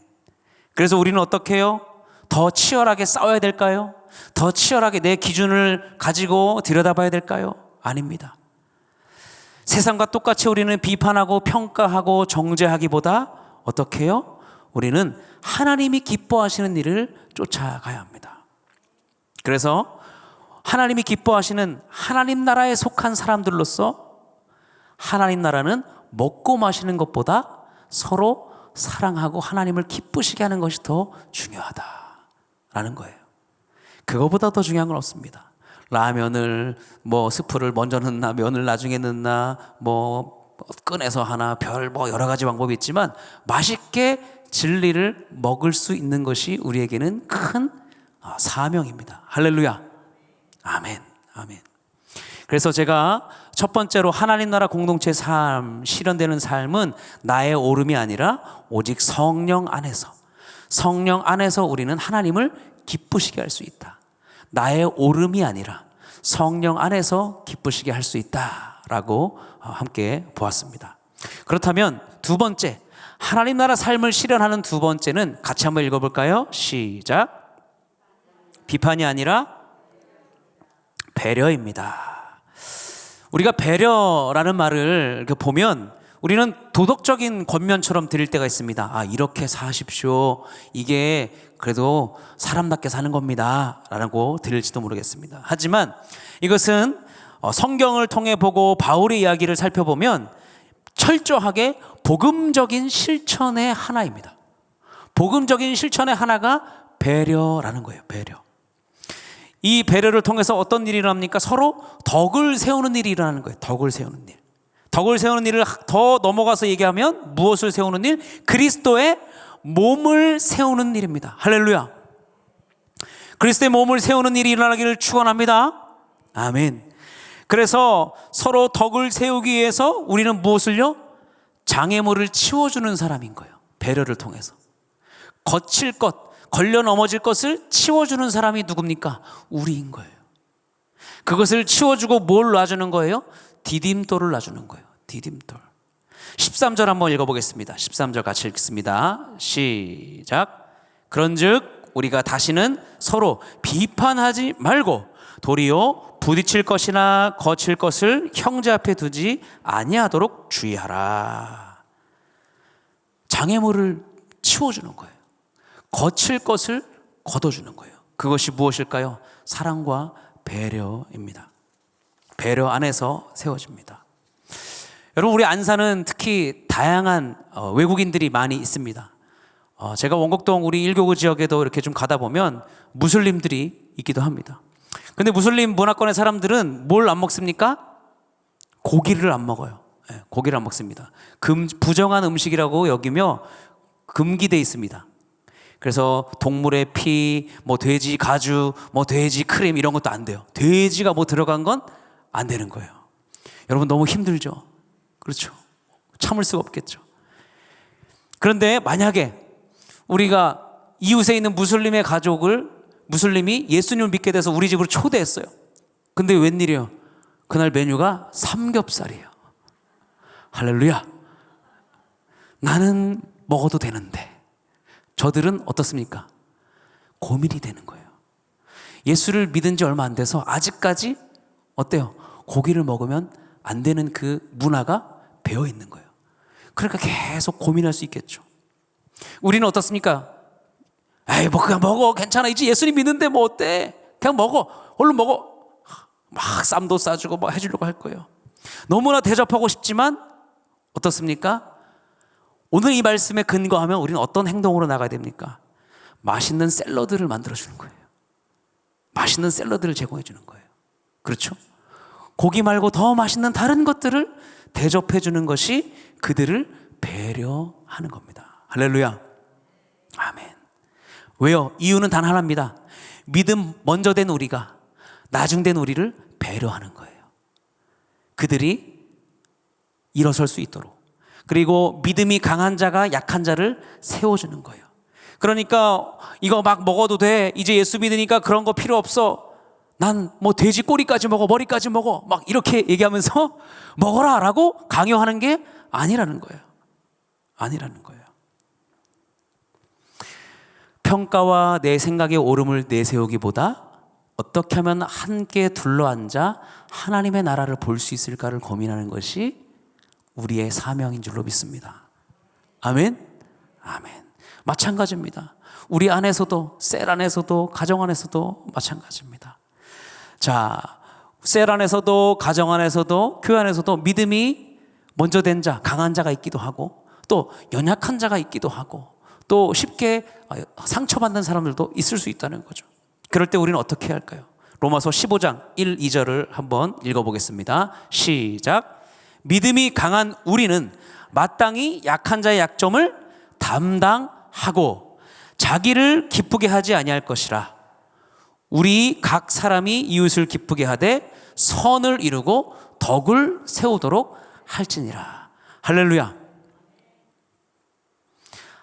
그래서 우리는 어떻게 해요? 더 치열하게 싸워야 될까요? 더 치열하게 내 기준을 가지고 들여다봐야 될까요? 아닙니다. 세상과 똑같이 우리는 비판하고 평가하고 정죄하기보다 어떻게 해요? 우리는 하나님이 기뻐하시는 일을 쫓아가야 합니다. 그래서 하나님이 기뻐하시는 하나님 나라에 속한 사람들로서 하나님 나라는 먹고 마시는 것보다 서로 사랑하고 하나님을 기쁘시게 하는 것이 더 중요하다라는 거예요. 그거보다 더 중요한 건 없습니다. 라면을 스프를 먼저 넣나 면을 나중에 넣나 꺼내서 하나 별 여러 가지 방법이 있지만 맛있게 진리를 먹을 수 있는 것이 우리에게는 큰 사명입니다. 할렐루야. 아멘. 아멘. 그래서 제가 첫 번째로 하나님 나라 공동체 삶, 실현되는 삶은 나의 오름이 아니라 오직 성령 안에서 우리는 하나님을 기쁘시게 할 수 있다. 나의 오름이 아니라 성령 안에서 기쁘시게 할 수 있다라고 함께 보았습니다. 그렇다면 두 번째, 하나님 나라 삶을 실현하는 두 번째는 같이 한번 읽어볼까요? 시작. 비판이 아니라 배려입니다. 우리가 배려라는 말을 이렇게 보면 우리는 도덕적인 권면처럼 들릴 때가 있습니다. 이렇게 사십시오. 이게 그래도 사람답게 사는 겁니다 라고 들릴지도 모르겠습니다. 하지만 이것은 성경을 통해 보고 바울의 이야기를 살펴보면 철저하게 복음적인 실천의 하나입니다. 복음적인 실천의 하나가 배려라는 거예요. 배려. 이 배려를 통해서 어떤 일이 일어납니까? 서로 덕을 세우는 일이 일어나는 거예요. 덕을 세우는 일. 덕을 세우는 일을 더 넘어가서 얘기하면 무엇을 세우는 일? 그리스도의 몸을 세우는 일입니다. 할렐루야. 그리스도의 몸을 세우는 일이 일어나기를 축원합니다. 아멘. 그래서 서로 덕을 세우기 위해서 우리는 무엇을요? 장애물을 치워주는 사람인 거예요. 배려를 통해서. 거칠 것, 걸려 넘어질 것을 치워주는 사람이 누굽니까? 우리인 거예요. 그것을 치워주고 뭘 놔주는 거예요? 디딤돌을 놔주는 거예요. 디딤돌. 13절 한번 읽어보겠습니다. 13절 같이 읽습니다. 시작. 그런즉 우리가 다시는 서로 비판하지 말고 도리어 부딪힐 것이나 거칠 것을 형제 앞에 두지 아니하도록 주의하라. 장애물을 치워주는 거예요. 거칠 것을 걷어주는 거예요. 그것이 무엇일까요? 사랑과 배려입니다. 배려 안에서 세워집니다. 여러분, 우리 안산은 특히 다양한 외국인들이 많이 있습니다. 제가 원곡동 우리 일교구 지역에도 이렇게 좀 가다 보면 무슬림들이 있기도 합니다. 근데 무슬림 문화권의 사람들은 뭘 안 먹습니까? 고기를 안 먹어요. 네, 고기를 안 먹습니다. 부정한 음식이라고 여기며 금기돼 있습니다. 그래서 동물의 피, 뭐 돼지 가죽, 뭐 돼지 크림 이런 것도 안 돼요. 돼지가 뭐 들어간 건 안 되는 거예요. 여러분 너무 힘들죠? 그렇죠? 참을 수가 없겠죠. 그런데 만약에 우리가 이웃에 있는 무슬림의 가족을 무슬림이 예수님을 믿게 돼서 우리 집으로 초대했어요. 근데 웬일이에요? 그날 메뉴가 삼겹살이에요. 할렐루야. 나는 먹어도 되는데 저들은 어떻습니까? 고민이 되는 거예요. 예수를 믿은 지 얼마 안 돼서 아직까지 어때요? 고기를 먹으면 안 되는 그 문화가 배어 있는 거예요. 그러니까 계속 고민할 수 있겠죠. 우리는 어떻습니까? 에이, 뭐 그냥 먹어. 괜찮아. 이제 예수님 믿는데 뭐 어때? 그냥 먹어. 얼른 먹어. 막 쌈도 싸주고 뭐 해주려고 할 거예요. 너무나 대접하고 싶지만 어떻습니까? 오늘 이 말씀에 근거하면 우리는 어떤 행동으로 나가야 됩니까? 맛있는 샐러드를 만들어주는 거예요. 맛있는 샐러드를 제공해 주는 거예요. 그렇죠? 고기 말고 더 맛있는 다른 것들을 대접해 주는 것이 그들을 배려하는 겁니다. 할렐루야. 아멘. 왜요? 이유는 단 하나입니다. 믿음 먼저 된 우리가 나중 된 우리를 배려하는 거예요. 그들이 일어설 수 있도록. 그리고 믿음이 강한 자가 약한 자를 세워주는 거예요. 그러니까 이거 막 먹어도 돼. 이제 예수 믿으니까 그런 거 필요 없어. 난 뭐 돼지 꼬리까지 먹어, 머리까지 먹어. 막 이렇게 얘기하면서 먹어라 라고 강요하는 게 아니라는 거예요. 아니라는 거예요. 평가와 내 생각의 오름을 내세우기보다 어떻게 하면 함께 둘러앉아 하나님의 나라를 볼 수 있을까를 고민하는 것이 우리의 사명인 줄로 믿습니다. 아멘? 아멘. 마찬가지입니다. 우리 안에서도, 셀 안에서도, 가정 안에서도 마찬가지입니다. 자, 셀 안에서도, 가정 안에서도, 교회 안에서도 믿음이 먼저 된 자, 강한 자가 있기도 하고, 또 연약한 자가 있기도 하고, 또 쉽게 상처받는 사람들도 있을 수 있다는 거죠. 그럴 때 우리는 어떻게 해야 할까요? 로마서 15장 1, 2절을 한번 읽어보겠습니다. 시작. 믿음이 강한 우리는 마땅히 약한 자의 약점을 담당하고 자기를 기쁘게 하지 아니할 것이라. 우리 각 사람이 이웃을 기쁘게 하되 선을 이루고 덕을 세우도록 할지니라. 할렐루야.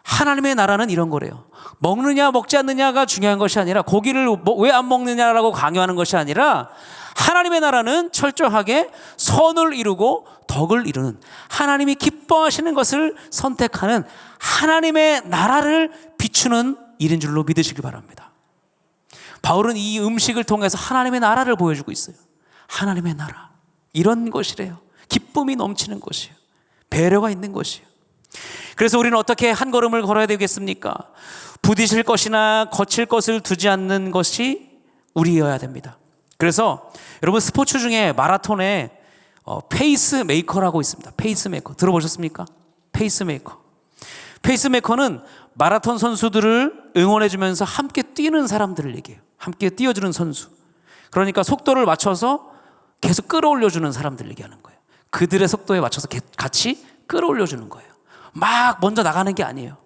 하나님의 나라는 이런 거래요. 먹느냐 먹지 않느냐가 중요한 것이 아니라, 고기를 왜 안 먹느냐라고 강요하는 것이 아니라, 하나님의 나라는 철저하게 선을 이루고 덕을 이루는, 하나님이 기뻐하시는 것을 선택하는 하나님의 나라를 비추는 일인 줄로 믿으시기 바랍니다. 바울은 이 음식을 통해서 하나님의 나라를 보여주고 있어요. 하나님의 나라, 이런 것이래요. 기쁨이 넘치는 것이에요. 배려가 있는 것이에요. 그래서 우리는 어떻게 한 걸음을 걸어야 되겠습니까? 부딪힐 것이나 거칠 것을 두지 않는 것이 우리여야 됩니다. 그래서 여러분, 스포츠 중에 마라톤에 페이스메이커라고 있습니다. 페이스메이커 들어보셨습니까? 페이스메이커. 페이스메이커는 마라톤 선수들을 응원해주면서 함께 뛰는 사람들을 얘기해요. 함께 뛰어주는 선수. 그러니까 속도를 맞춰서 계속 끌어올려주는 사람들을 얘기하는 거예요. 그들의 속도에 맞춰서 같이 끌어올려주는 거예요. 막 먼저 나가는 게 아니에요.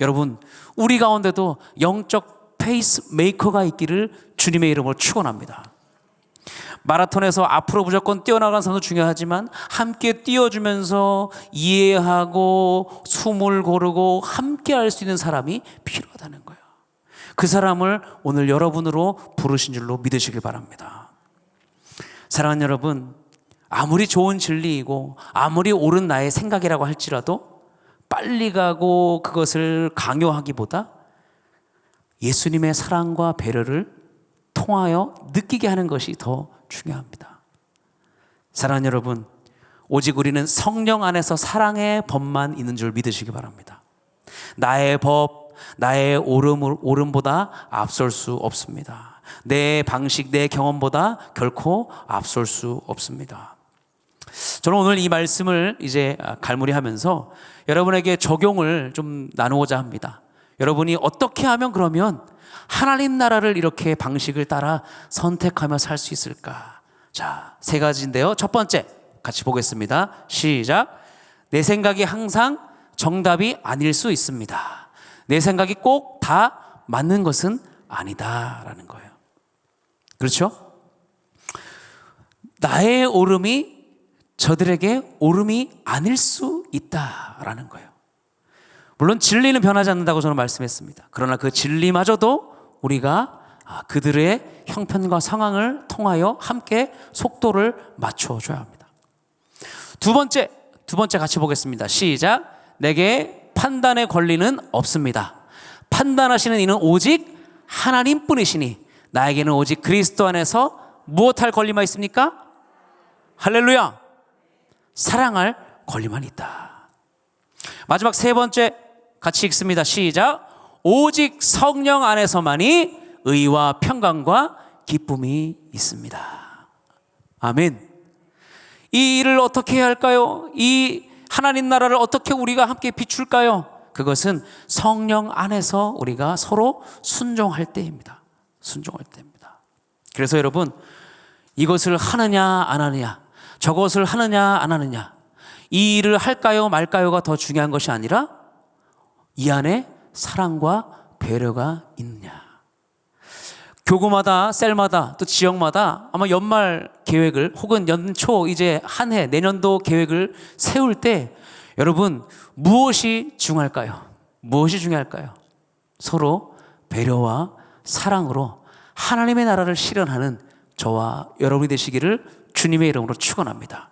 여러분, 우리 가운데도 영적 페이스메이커가 있기를 주님의 이름으로 축원합니다. 마라톤에서 앞으로 무조건 뛰어나가는 선수 중요하지만, 함께 뛰어주면서 이해하고 숨을 고르고 함께 할 수 있는 사람이 필요하다는 거예요. 그 사람을 오늘 여러분으로 부르신 줄로 믿으시길 바랍니다. 사랑하는 여러분, 아무리 좋은 진리이고 아무리 옳은 나의 생각이라고 할지라도 빨리 가고 그것을 강요하기보다 예수님의 사랑과 배려를 통하여 느끼게 하는 것이 더 중요합니다. 사랑하는 여러분, 오직 우리는 성령 안에서 사랑의 법만 있는 줄 믿으시기 바랍니다. 나의 법, 나의 옳음보다 앞설 수 없습니다. 내 방식, 내 경험보다 결코 앞설 수 없습니다. 저는 오늘 이 말씀을 이제 갈무리하면서 여러분에게 적용을 좀 나누고자 합니다. 여러분이 어떻게 하면 그러면 하나님 나라를 이렇게 방식을 따라 선택하며 살 수 있을까? 자, 세 가지인데요. 첫 번째, 같이 보겠습니다. 시작. 내 생각이 항상 정답이 아닐 수 있습니다. 내 생각이 꼭 다 맞는 것은 아니다라는 거예요. 그렇죠? 나의 옳음이 저들에게 옳음이 아닐 수 있다라는 거예요. 물론 진리는 변하지 않는다고 저는 말씀했습니다. 그러나 그 진리마저도 우리가 그들의 형편과 상황을 통하여 함께 속도를 맞춰줘야 합니다. 두 번째 같이 보겠습니다. 시작. 내게 판단의 권리는 없습니다. 판단하시는 이는 오직 하나님뿐이시니 나에게는 오직 그리스도 안에서 무엇할 권리만 있습니까? 할렐루야. 사랑할 권리만 있다. 마지막 세 번째 같이 읽습니다. 시작. 오직 성령 안에서만이 의와 평강과 기쁨이 있습니다. 아멘. 이 일을 어떻게 해야 할까요? 이 하나님 나라를 어떻게 우리가 함께 비출까요? 그것은 성령 안에서 우리가 서로 순종할 때입니다. 순종할 때입니다. 그래서 여러분, 이것을 하느냐 안 하느냐, 저것을 하느냐 안 하느냐, 이 일을 할까요 말까요가 더 중요한 것이 아니라 이 안에 사랑과 배려가 있느냐. 교구마다, 셀마다, 또 지역마다 아마 연말 계획을 혹은 연초 이제 한 해 내년도 계획을 세울 때 여러분 무엇이 중요할까요? 무엇이 중요할까요? 서로 배려와 사랑으로 하나님의 나라를 실현하는 저와 여러분이 되시기를 주님의 이름으로 축원합니다.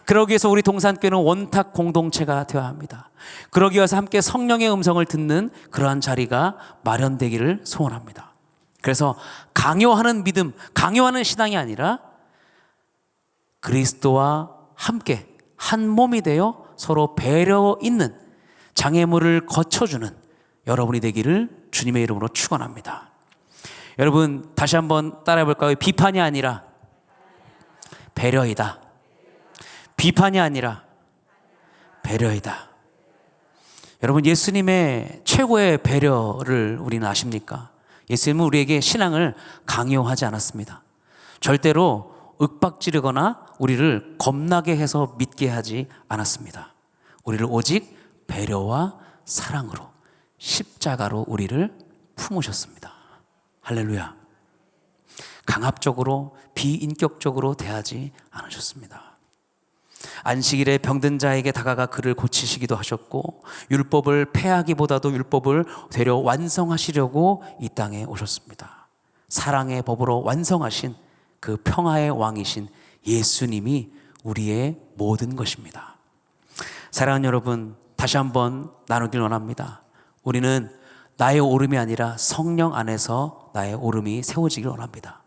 그러기 위해서 우리 동산교회는 원탁 공동체가 되어야 합니다. 그러기 위해서 함께 성령의 음성을 듣는 그러한 자리가 마련되기를 소원합니다. 그래서 강요하는 믿음, 강요하는 신앙이 아니라 그리스도와 함께 한 몸이 되어 서로 배려 있는 장애물을 거쳐주는 여러분이 되기를 주님의 이름으로 축원합니다. 여러분 다시 한번 따라해 볼까요? 비판이 아니라 배려이다. 비판이 아니라 배려이다. 여러분 예수님의 최고의 배려를 우리는 아십니까? 예수님은 우리에게 신앙을 강요하지 않았습니다. 절대로 윽박지르거나 우리를 겁나게 해서 믿게 하지 않았습니다. 우리를 오직 배려와 사랑으로 십자가로 우리를 품으셨습니다. 할렐루야. 강압적으로 비인격적으로 대하지 않으셨습니다. 안식일에 병든 자에게 다가가 그를 고치시기도 하셨고 율법을 폐하기보다도 율법을 되려 완성하시려고 이 땅에 오셨습니다. 사랑의 법으로 완성하신 그 평화의 왕이신 예수님이 우리의 모든 것입니다. 사랑하는 여러분, 다시 한번 나누길 원합니다. 우리는 나의 옳음이 아니라 성령 안에서 나의 옳음이 세워지길 원합니다.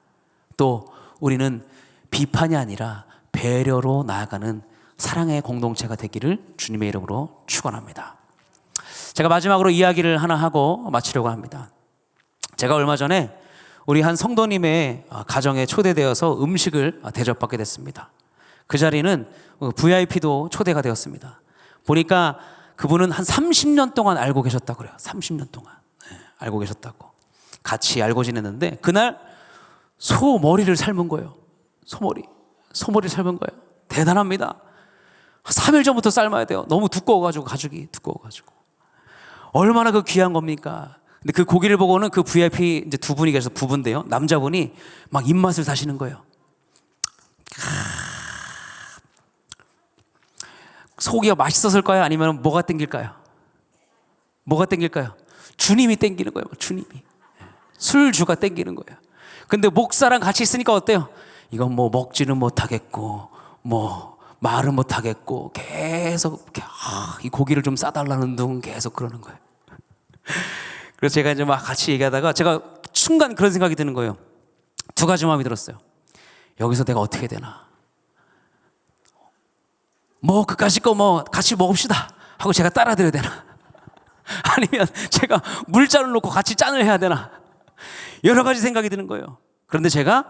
또 우리는 비판이 아니라 배려로 나아가는 사랑의 공동체가 되기를 주님의 이름으로 축원합니다. 제가 마지막으로 이야기를 하나 하고 마치려고 합니다. 제가 얼마 전에 우리 한 성도님의 가정에 초대되어서 음식을 대접받게 됐습니다. 그 자리는 VIP도 초대가 되었습니다. 보니까 그분은 한 30년 동안 알고 계셨다고 그래요. 30년 동안 알고 계셨다고. 같이 알고 지냈는데 그날 소 머리를 삶은 거예요. 소머리 삶은 거예요. 대단합니다. 3일 전부터 삶아야 돼요. 너무 두꺼워가지고 가죽이 두꺼워가지고. 얼마나 그 귀한 겁니까? 근데 그 고기를 보고는 그 VIP 이제 두 분이 계셔서 부부인데요. 남자분이 막 입맛을 다시는 거예요. 소고기가 맛있었을까요? 아니면 뭐가 땡길까요? 뭐가 땡길까요? 주님이 땡기는 거예요. 주님이. 술주가 땡기는 거예요. 근데 목사랑 같이 있으니까 어때요? 이건 뭐 먹지는 못하겠고 뭐 말은 못하겠고 계속 이렇게 이 고기를 좀 싸달라는 둥 계속 그러는 거예요. 그래서 제가 이제 막 같이 얘기하다가 제가 순간 그런 생각이 드는 거예요. 두 가지 마음이 들었어요. 여기서 내가 어떻게 되나? 뭐 그까짓 거 뭐 같이 먹읍시다 하고 제가 따라드려야 되나? 아니면 제가 물잔을 놓고 같이 짠을 해야 되나? 여러 가지 생각이 드는 거예요. 그런데 제가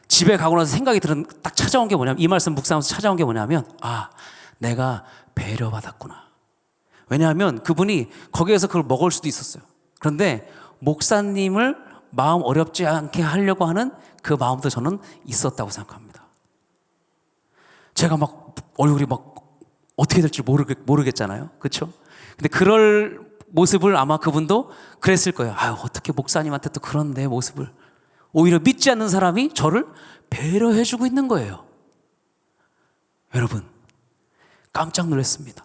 집에 가고 나서 생각이 딱 찾아온 게 뭐냐면, 이 말씀 묵상하면서 찾아온 게 뭐냐면, 내가 배려받았구나. 왜냐하면 그분이 거기에서 그걸 먹을 수도 있었어요. 그런데 목사님을 마음 어렵지 않게 하려고 하는 그 마음도 저는 있었다고 생각합니다. 제가 막 얼굴이 막 어떻게 될지 모르겠잖아요. 그렇죠? 근데 그럴 모습을 아마 그분도 그랬을 거예요. 어떻게 목사님한테 또 그런 내 모습을. 오히려 믿지 않는 사람이 저를 배려해주고 있는 거예요. 여러분, 깜짝 놀랐습니다.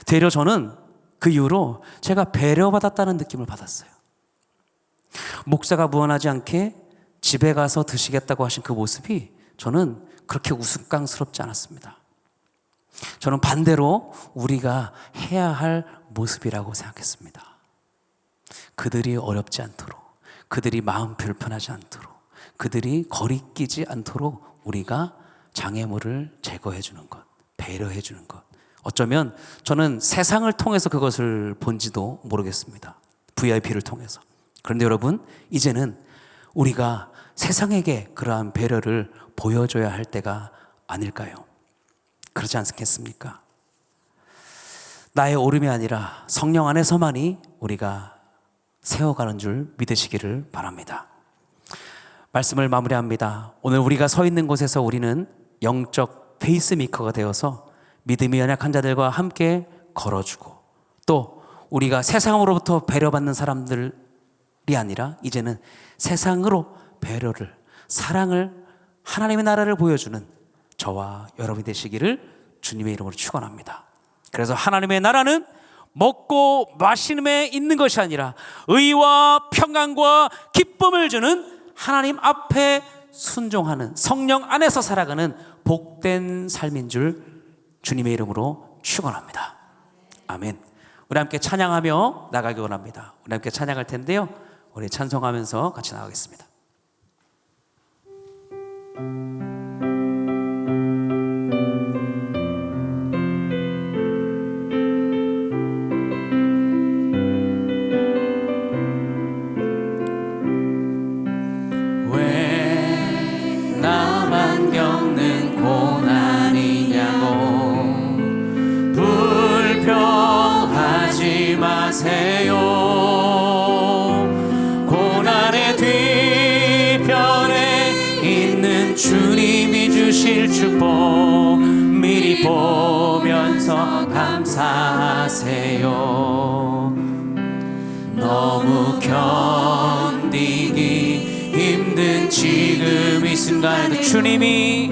되려 저는 그 이후로 제가 배려받았다는 느낌을 받았어요. 목사가 무언하지 않게 집에 가서 드시겠다고 하신 그 모습이 저는 그렇게 우스꽝스럽지 않았습니다. 저는 반대로 우리가 해야 할 모습이라고 생각했습니다. 그들이 어렵지 않도록, 그들이 마음 불편하지 않도록, 그들이 거리끼지 않도록 우리가 장애물을 제거해 주는 것, 배려해 주는 것. 어쩌면 저는 세상을 통해서 그것을 본지도 모르겠습니다. VIP를 통해서. 그런데 여러분, 이제는 우리가 세상에게 그러한 배려를 보여줘야 할 때가 아닐까요? 그렇지 않겠습니까? 나의 오름이 아니라 성령 안에서만이 우리가 세워가는 줄 믿으시기를 바랍니다. 말씀을 마무리합니다. 오늘 우리가 서 있는 곳에서 우리는 영적 페이스메이커가 되어서 믿음이 연약한 자들과 함께 걸어주고, 또 우리가 세상으로부터 배려받는 사람들이 아니라 이제는 세상으로 배려를, 사랑을, 하나님의 나라를 보여주는 저와 여러분이 되시기를 주님의 이름으로 축원합니다. 그래서 하나님의 나라는 먹고 마시는데 있는 것이 아니라 의와 평강과 기쁨을 주는 하나님 앞에 순종하는, 성령 안에서 살아가는 복된 삶인 줄 주님의 이름으로 축원합니다. 아멘. 우리 함께 찬양하며 나가기 원합니다. 우리 함께 찬양할 텐데요, 우리 찬송하면서 같이 나가겠습니다. 왜 나만 겪는 고난이냐고 불평하지 마세요. 고난의 뒤편에 있는 주님이 주실 축복 미리 보면서 감사하세요. 너무 견디기 힘든 지금 이 순간에도 주님이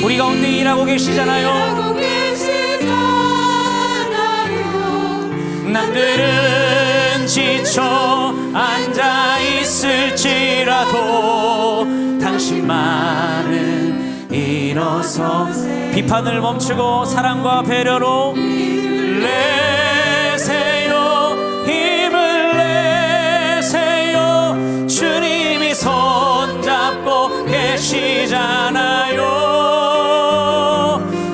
우리 가운데 일하고 계시잖아요. 남들은 지쳐 앉아 있을지라도 당신만은 일어서 비판을 멈추고 사랑과 배려로 내세요. 힘을 내세요. 주님이 손잡고 계시잖아요.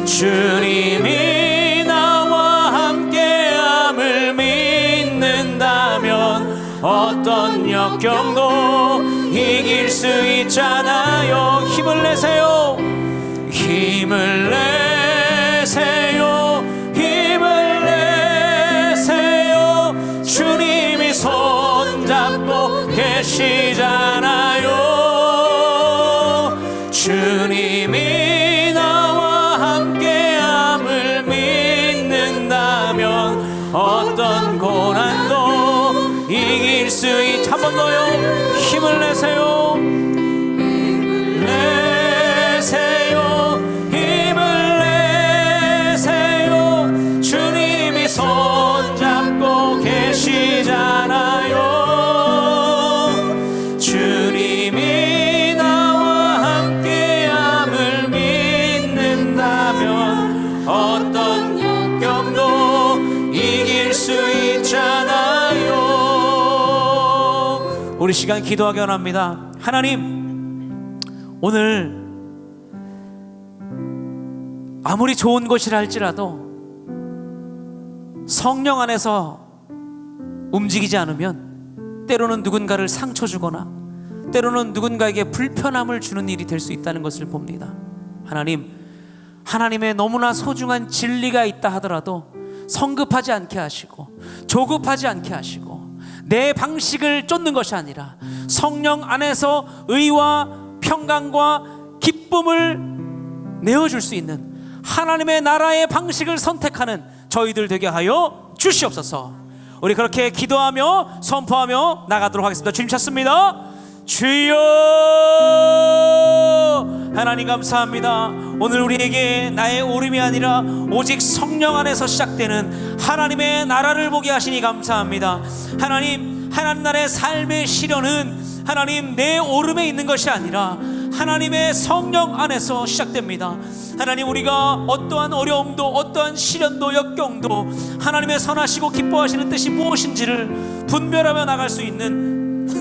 주님이 나와 함께함을 믿는다면 어떤 역경도 이길 수 있잖아요. 힘을 내세요. 힘을 내세요. 힘을 내세요. 주님이 손잡고 계시잖아요. 주님이 나와 함께함을 믿는다면 어떤 고난도 이길 수 있. 한 번 더요. 힘을 내세요. 내세요. 힘을 내세요. 주님이 손잡고 계시잖아요. 우리 시간 기도하기 원합니다. 하나님, 오늘 아무리 좋은 것이라 할지라도 성령 안에서 움직이지 않으면 때로는 누군가를 상처 주거나 때로는 누군가에게 불편함을 주는 일이 될 수 있다는 것을 봅니다. 하나님, 하나님의 너무나 소중한 진리가 있다 하더라도 성급하지 않게 하시고 조급하지 않게 하시고 내 방식을 쫓는 것이 아니라 성령 안에서 의와 평강과 기쁨을 내어줄 수 있는 하나님의 나라의 방식을 선택하는 저희들 되게 하여 주시옵소서. 우리 그렇게 기도하며 선포하며 나가도록 하겠습니다. 주님 찾습니다. 주여, 하나님 감사합니다. 오늘 우리에게 나의 오름이 아니라 오직 성령 안에서 시작되는 하나님의 나라를 보게 하시니 감사합니다. 하나님, 하나님 나라의 삶의 시련은 하나님 내 오름에 있는 것이 아니라 하나님의 성령 안에서 시작됩니다. 하나님, 우리가 어떠한 어려움도 어떠한 시련도 역경도 하나님의 선하시고 기뻐하시는 뜻이 무엇인지를 분별하며 나갈 수 있는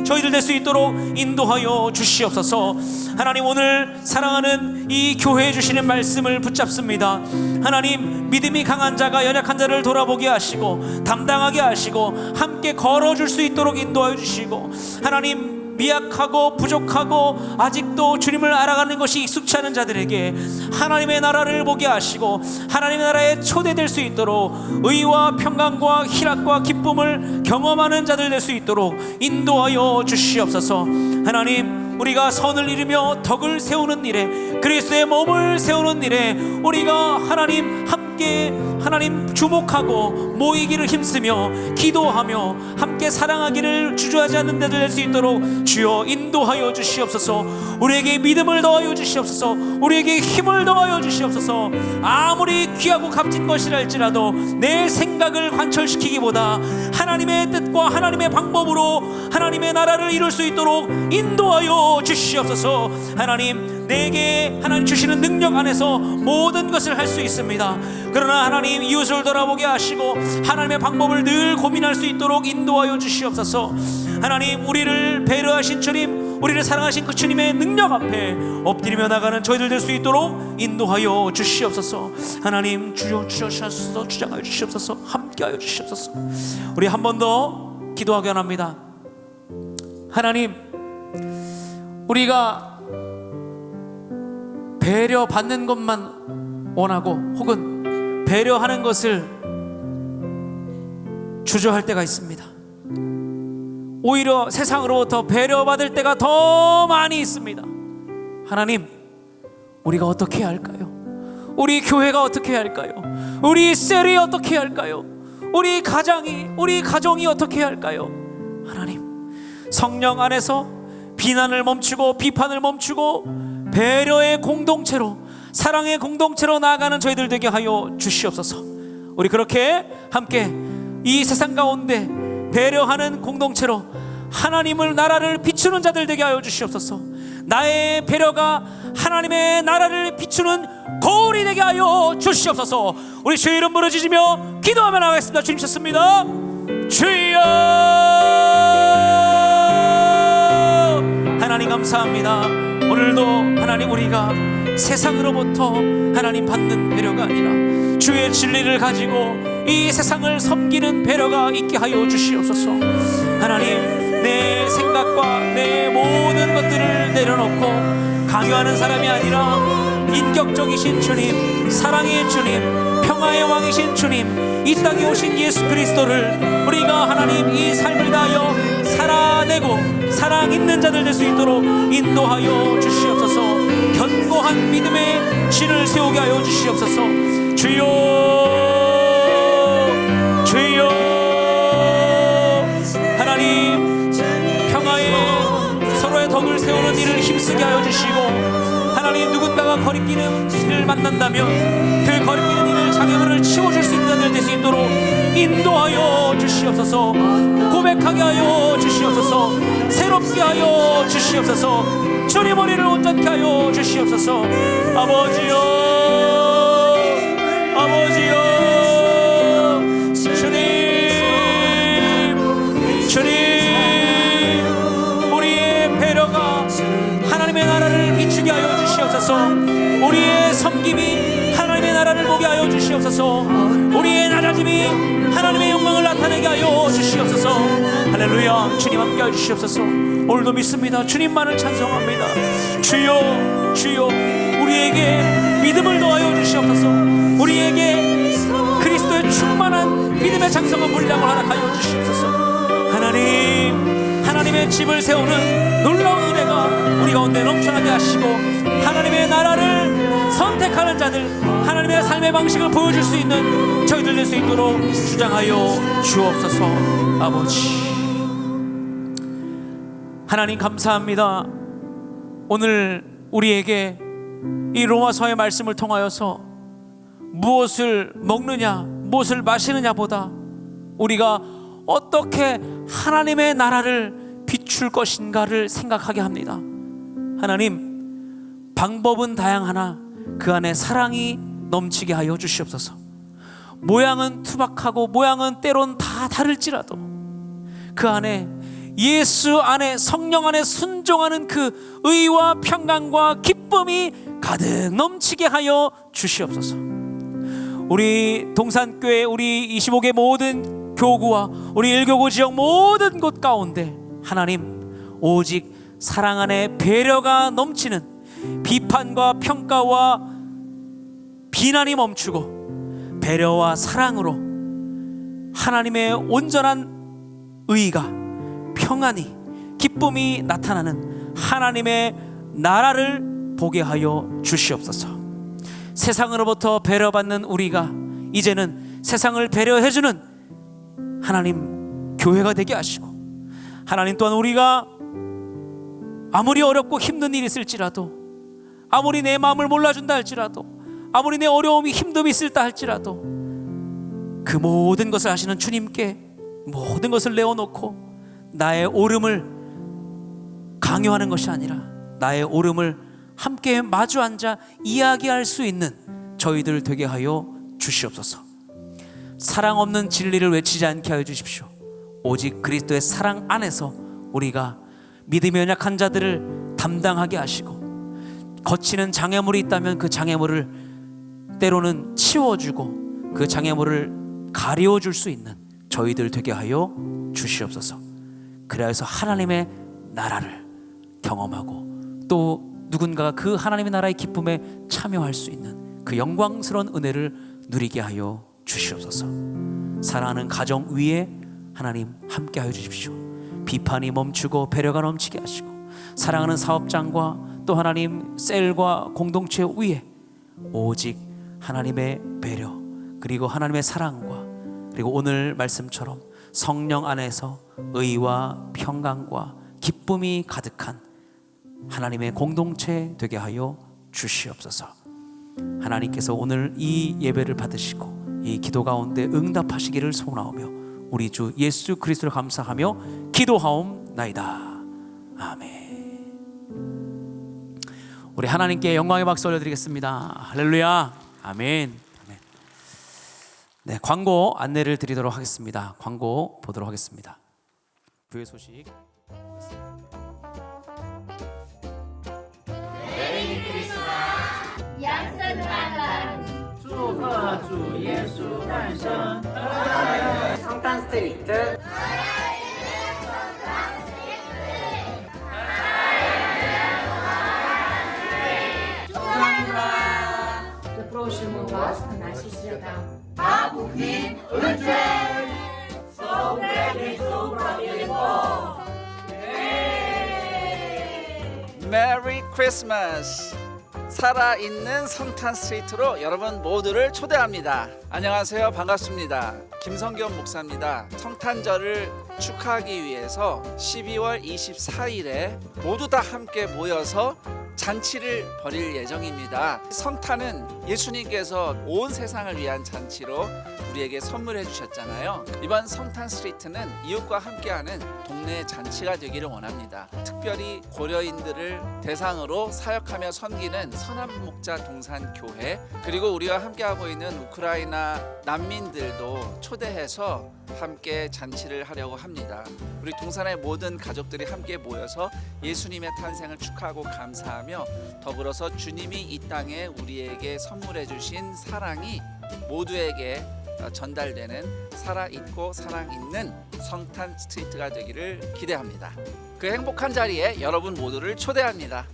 저희들 될 수 있도록 인도하여 주시옵소서. 하나님, 오늘 사랑하는 이 교회에 주시는 말씀을 붙잡습니다. 하나님, 믿음이 강한 자가 연약한 자를 돌아보게 하시고 담당하게 하시고 함께 걸어줄 수 있도록 인도하여 주시고, 하나님, 미약하고 부족하고 아직도 주님을 알아가는 것이 익숙치 않은 자들에게 하나님의 나라를 보게 하시고 하나님의 나라에 초대될 수 있도록 의와 평강과 희락과 기쁨을 경험하는 자들 될 수 있도록 인도하여 주시옵소서. 하나님, 우리가 선을 이루며 덕을 세우는 일에 그리스도의 몸을 세우는 일에 우리가 하나님 함께 하나님 주목하고 모이기를 힘쓰며 기도하며 함께 사랑하기를 주저하지 않는 데들 될 수 있도록 주여 인도하여 주시옵소서. 우리에게 믿음을 더하여 주시옵소서. 우리에게 힘을 더하여 주시옵소서. 아무리 귀하고 값진 것이라 할지라도 내 생각을 관철시키기보다 하나님의 뜻과 하나님의 방법으로 하나님의 나라를 이룰 수 있도록 인도하여 주시옵소서. 하나님, 내게 하나님 주시는 능력 안에서 모든 것을 할 수 있습니다. 그러나 하나님, 이웃을 돌아보게 하시고 하나님의 방법을 늘 고민할 수 있도록 인도하여 주시옵소서. 하나님, 우리를 배려하신 주님, 우리를 사랑하신 그 주님의 능력 앞에 엎드리며 나가는 저희들 될 수 있도록 인도하여 주시옵소서. 하나님, 주시옵소서, 주장하여 주시옵소서, 함께하여 주시옵소서. 우리 한 번 더 기도하기 원합니다. 하나님, 우리가 배려받는 것만 원하고 혹은 배려하는 것을 주저할 때가 있습니다. 오히려 세상으로부터 배려받을 때가 더 많이 있습니다. 하나님, 우리가 어떻게 해야 할까요? 우리 교회가 어떻게 해야 할까요? 우리 셀이 어떻게 해야 할까요? 우리 가정이 어떻게 해야 할까요? 하나님, 성령 안에서 비난을 멈추고 비판을 멈추고 배려의 공동체로, 사랑의 공동체로 나아가는 저희들 되게 하여 주시옵소서. 우리 그렇게 함께 이 세상 가운데 배려하는 공동체로 하나님을 나라를 비추는 자들 되게 하여 주시옵소서. 나의 배려가 하나님의 나라를 비추는 거울이 되게 하여 주시옵소서. 우리 주의 이름 부르짖으며 기도하며 나가겠습니다. 주님 찾습니다. 주여, 하나님 감사합니다. 오늘도 하나님, 우리가 세상으로부터 하나님 받는 배려가 아니라 주의 진리를 가지고 이 세상을 섬기는 배려가 있게 하여 주시옵소서. 하나님, 내 생각과 내 모든 것들을 내려놓고 강요하는 사람이 아니라 인격적이신 주님, 사랑의 주님, 평화의 왕이신 주님, 이 땅에 오신 예수 그리스도를 우리가 하나님 이 삶을 다하여 살아내고 사랑 있는 자들 될 수 있도록 인도하여 주시옵소서. 견고한 믿음의 진을 세우게 하여 주시옵소서. 주여, 주여, 하나님, 평화에 서로의 덕을 세우는 일을 힘쓰게 하여 주시고, 하나님, 누군가가 거리끼는 일을 만난다면 그 거리끼는 일을 장애물을 치워줄 수 있는 자들 될 수 있도록 인도하여 주시옵소서. 고백하게 하여 주시옵소서. 새롭게 하여 주시옵소서. 주님, 우리를 온전케 하여 주시옵소서. 아버지여, 아버지여, 주님, 주님, 하나님의 나라를 비추게 하여 주시옵소서. 우리의 섬김이 하나님의 나라를 보게 하여 주시옵소서. 우리의 낮아짐이 하나님의 영광을 나타내게 하여 주시옵소서. 할렐루야. 주님 함께 하여 주시옵소서. 오늘도 믿습니다. 주님만을 찬송합니다. 주여 주여, 우리에게 믿음을 더하여 주시옵소서. 우리에게 그리스도의 충만한 믿음의 장성한 분량을 허락하여 주시옵소서. 하나님, 하나님의 집을 세우는 놀라운 은혜가 우리 가운데 넘쳐나게 하시고, 하나님의 나라를 선택하는 자들, 하나님의 삶의 방식을 보여줄 수 있는 저희들 될 수 있도록 주장하여 주옵소서. 아버지 하나님, 감사합니다. 오늘 우리에게 이 로마서의 말씀을 통하여서 무엇을 먹느냐, 무엇을 마시느냐 보다 우리가 어떻게 하나님의 나라를 비출 것인가를 생각하게 합니다. 하나님, 방법은 다양하나 그 안에 사랑이 넘치게 하여 주시옵소서. 모양은 투박하고 모양은 때론 다 다를지라도 그 안에 예수 안에, 성령 안에 순종하는 그 의와 평강과 기쁨이 가득 넘치게 하여 주시옵소서. 우리 동산교회, 우리 25개 모든 교구와 우리 1교구 지역 모든 곳 가운데 하나님, 오직 사랑 안에 배려가 넘치는, 비판과 평가와 비난이 멈추고 배려와 사랑으로 하나님의 온전한 의가, 평안이, 기쁨이 나타나는 하나님의 나라를 보게 하여 주시옵소서. 세상으로부터 배려받는 우리가 이제는 세상을 배려해주는 하나님 교회가 되게 하시고, 하나님 또한 우리가 아무리 어렵고 힘든 일이 있을지라도, 아무리 내 마음을 몰라준다 할지라도, 아무리 내 어려움이 힘듦이 있을다 할지라도 그 모든 것을 하시는 주님께 모든 것을 내어놓고 나의 오름을 강요하는 것이 아니라 나의 오름을 함께 마주 앉아 이야기할 수 있는 저희들 되게 하여 주시옵소서. 사랑 없는 진리를 외치지 않게 하여 주십시오. 오직 그리스도의 사랑 안에서 우리가 믿음이 연약한 자들을 담당하게 하시고, 거치는 장애물이 있다면 그 장애물을 때로는 치워주고 그 장애물을 가려줄 수 있는 저희들 되게 하여 주시옵소서. 그래서 하나님의 나라를 경험하고 또 누군가가 그 하나님의 나라의 기쁨에 참여할 수 있는 그 영광스러운 은혜를 누리게 하여 주시옵소서. 사랑하는 가정 위에 하나님 함께 하여 주십시오. 비판이 멈추고 배려가 넘치게 하시고, 사랑하는 사업장과 또 하나님 셀과 공동체 위에 오직 하나님의 배려, 그리고 하나님의 사랑과, 그리고 오늘 말씀처럼 성령 안에서 의와 평강과 기쁨이 가득한 하나님의 공동체 되게 하여 주시옵소서. 하나님께서 오늘 이 예배를 받으시고 이 기도 가운데 응답하시기를 소원하오며 우리 주 예수 그리스도를 감사하며 기도하옵나이다. 아멘. 우리 하나님께 영광의 박수 올려드리겠습니다. 할렐루야. 아멘. 네, 광고 안내를 드리도록 하겠습니다. 광고 보도록 하겠습니다. 교회 소식. 메리 크리스마스, 약속하라.祝贺主耶稣诞生。 성탄 스트리트 Запрошуємо вас на наші свята. 메리 크리스마스. 살아있는 성탄 스트리트로 여러분 모두를 초대합니다. 안녕하세요, 반갑습니다. 김성겸 목사입니다. 성탄절을 축하하기 위해서 12월 24일에 모두 다 함께 모여서 잔치를 벌일 예정입니다. 성탄은 예수님께서 온 세상을 위한 잔치로 우리에게 선물해 주셨잖아요. 이번 성탄 스트리트는 이웃과 함께하는 동네 잔치가 되기를 원합니다. 특별히 고려인들을 대상으로 사역하며 섬기는 선한목자 동산교회, 그리고 우리와 함께하고 있는 우크라이나 난민들도 초대해서 함께 잔치를 하려고 합니다. 우리 동산의 모든 가족들이 함께 모여서 예수님의 탄생을 축하하고 감사하며, 더불어서 주님이 이 땅에 우리에게 선물해 주신 사랑이 모두에게 전달되는 살아있고 사랑있는 성탄 스트리트가 되기를 기대합니다. 그 행복한 자리에 여러분 모두를 초대합니다.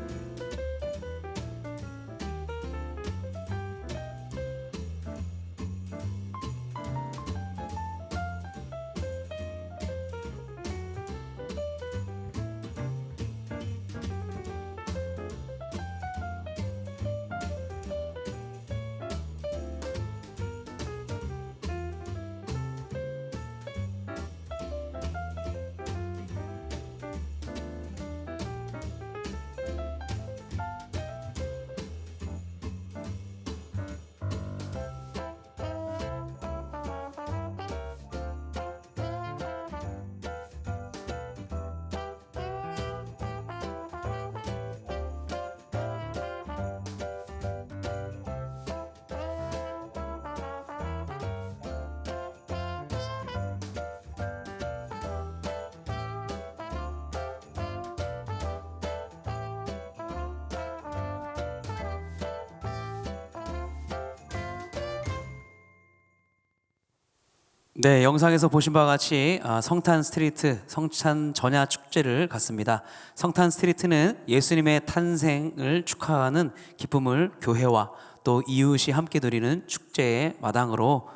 네, 영상에서 보신 바와 같이 성탄 스트리트, 성탄 전야 축제를 갖습니다. 성탄 스트리트는 예수님의 탄생을 축하하는 기쁨을 교회와 또 이웃이 함께 누리는 축제의 마당으로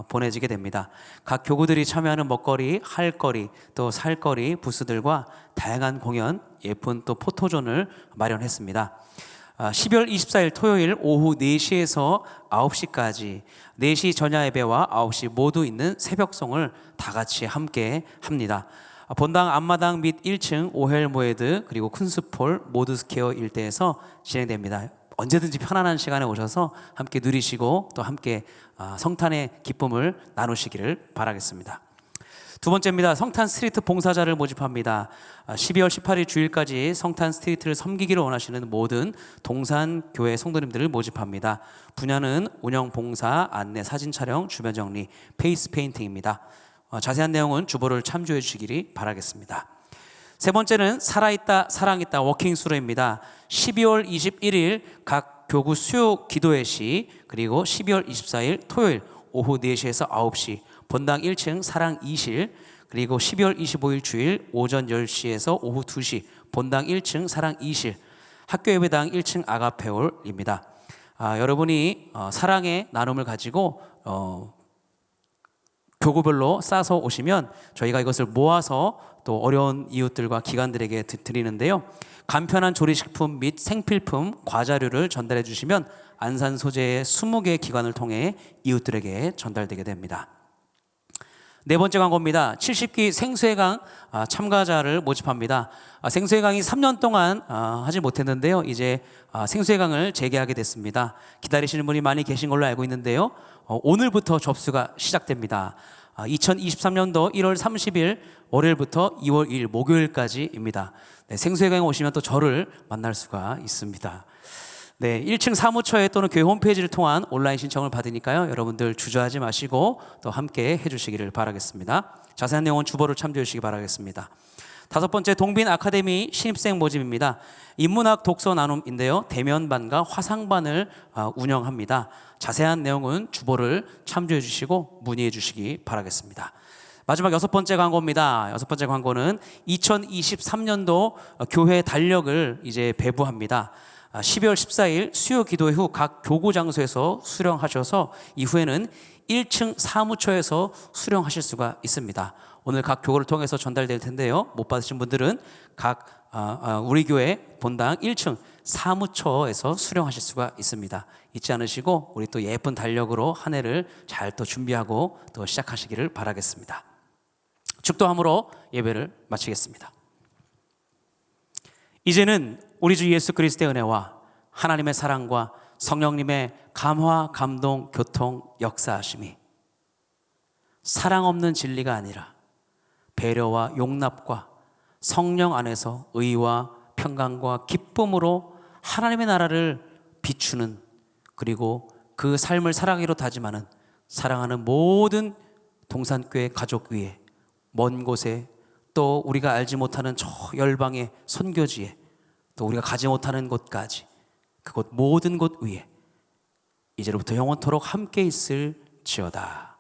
보내지게 됩니다. 각 교구들이 참여하는 먹거리, 할거리, 또 살거리 부스들과 다양한 공연, 예쁜 또 포토존을 마련했습니다. 12월 24일 토요일 오후 4시에서 9시까지 4시 전야 예배와 9시 모두 있는 새벽송을 다 같이 함께 합니다. 본당 앞마당 및 1층 오헬 모에드 그리고 쿤스폴 모드스퀘어 일대에서 진행됩니다. 언제든지 편안한 시간에 오셔서 함께 누리시고 또 함께 성탄의 기쁨을 나누시기를 바라겠습니다. 두 번째입니다. 성탄 스트리트 봉사자를 모집합니다. 12월 18일 주일까지 성탄 스트리트를 섬기기를 원하시는 모든 동산교회 성도님들을 모집합니다. 분야는 운영 봉사, 안내, 사진 촬영, 주변 정리, 페이스 페인팅입니다. 자세한 내용은 주보를 참조해 주시기를 바라겠습니다. 세 번째는 살아있다 사랑있다 워킹 수로입니다. 12월 21일 각 교구 수요 기도회 시, 그리고 12월 24일 토요일 오후 4시에서 9시 본당 1층 사랑 2실, 그리고 12월 25일 주일 오전 10시에서 오후 2시 본당 1층 사랑 2실, 학교 예배당 1층 아가페올입니다. 여러분이 사랑의 나눔을 가지고 교구별로 싸서 오시면 저희가 이것을 모아서 또 어려운 이웃들과 기관들에게 드리는데요. 간편한 조리식품 및 생필품, 과자류를 전달해 주시면 안산 소재의 20개 기관을 통해 이웃들에게 전달되게 됩니다. 네 번째 광고입니다. 70기 생수해강 참가자를 모집합니다. 생수해강이 3년 동안 하지 못했는데요. 이제 생수해강을 재개하게 됐습니다. 기다리시는 분이 많이 계신 걸로 알고 있는데요. 오늘부터 접수가 시작됩니다. 2023년도 1월 30일 월요일부터 2월 2일 목요일까지입니다. 네, 생수해강에 오시면 또 저를 만날 수가 있습니다. 네, 1층 사무처에 또는 교회 홈페이지를 통한 온라인 신청을 받으니까요. 여러분들 주저하지 마시고 또 함께 해주시기를 바라겠습니다. 자세한 내용은 주보를 참조해 주시기 바라겠습니다. 다섯 번째, 동빈 아카데미 신입생 모집입니다. 인문학 독서 나눔인데요. 대면반과 화상반을 운영합니다. 자세한 내용은 주보를 참조해 주시고 문의해 주시기 바라겠습니다. 마지막 여섯 번째 광고입니다. 여섯 번째 광고는 2023년도 교회 달력을 이제 배부합니다. 12월 14일 수요 기도회 후 각 교구 장소에서 수령하셔서 이후에는 1층 사무처에서 수령하실 수가 있습니다. 오늘 각 교구를 통해서 전달될 텐데요. 못 받으신 분들은 각 우리 교회 본당 1층 사무처에서 수령하실 수가 있습니다. 잊지 않으시고 우리 또 예쁜 달력으로 한 해를 잘 또 준비하고 또 시작하시기를 바라겠습니다. 축도함으로 예배를 마치겠습니다. 이제는 우리 주 예수 그리스도의 은혜와 하나님의 사랑과 성령님의 감화, 감동, 교통, 역사하심이 사랑 없는 진리가 아니라 배려와 용납과 성령 안에서 의와 평강과 기쁨으로 하나님의 나라를 비추는, 그리고 그 삶을 살아가기로 다짐하는 사랑하는 모든 동산교회 가족 위에, 먼 곳에, 또 우리가 알지 못하는 저 열방의 선교지에, 또 우리가 가지 못하는 곳까지, 그곳 모든 곳 위에 이제로부터 영원토록 함께 있을지어다.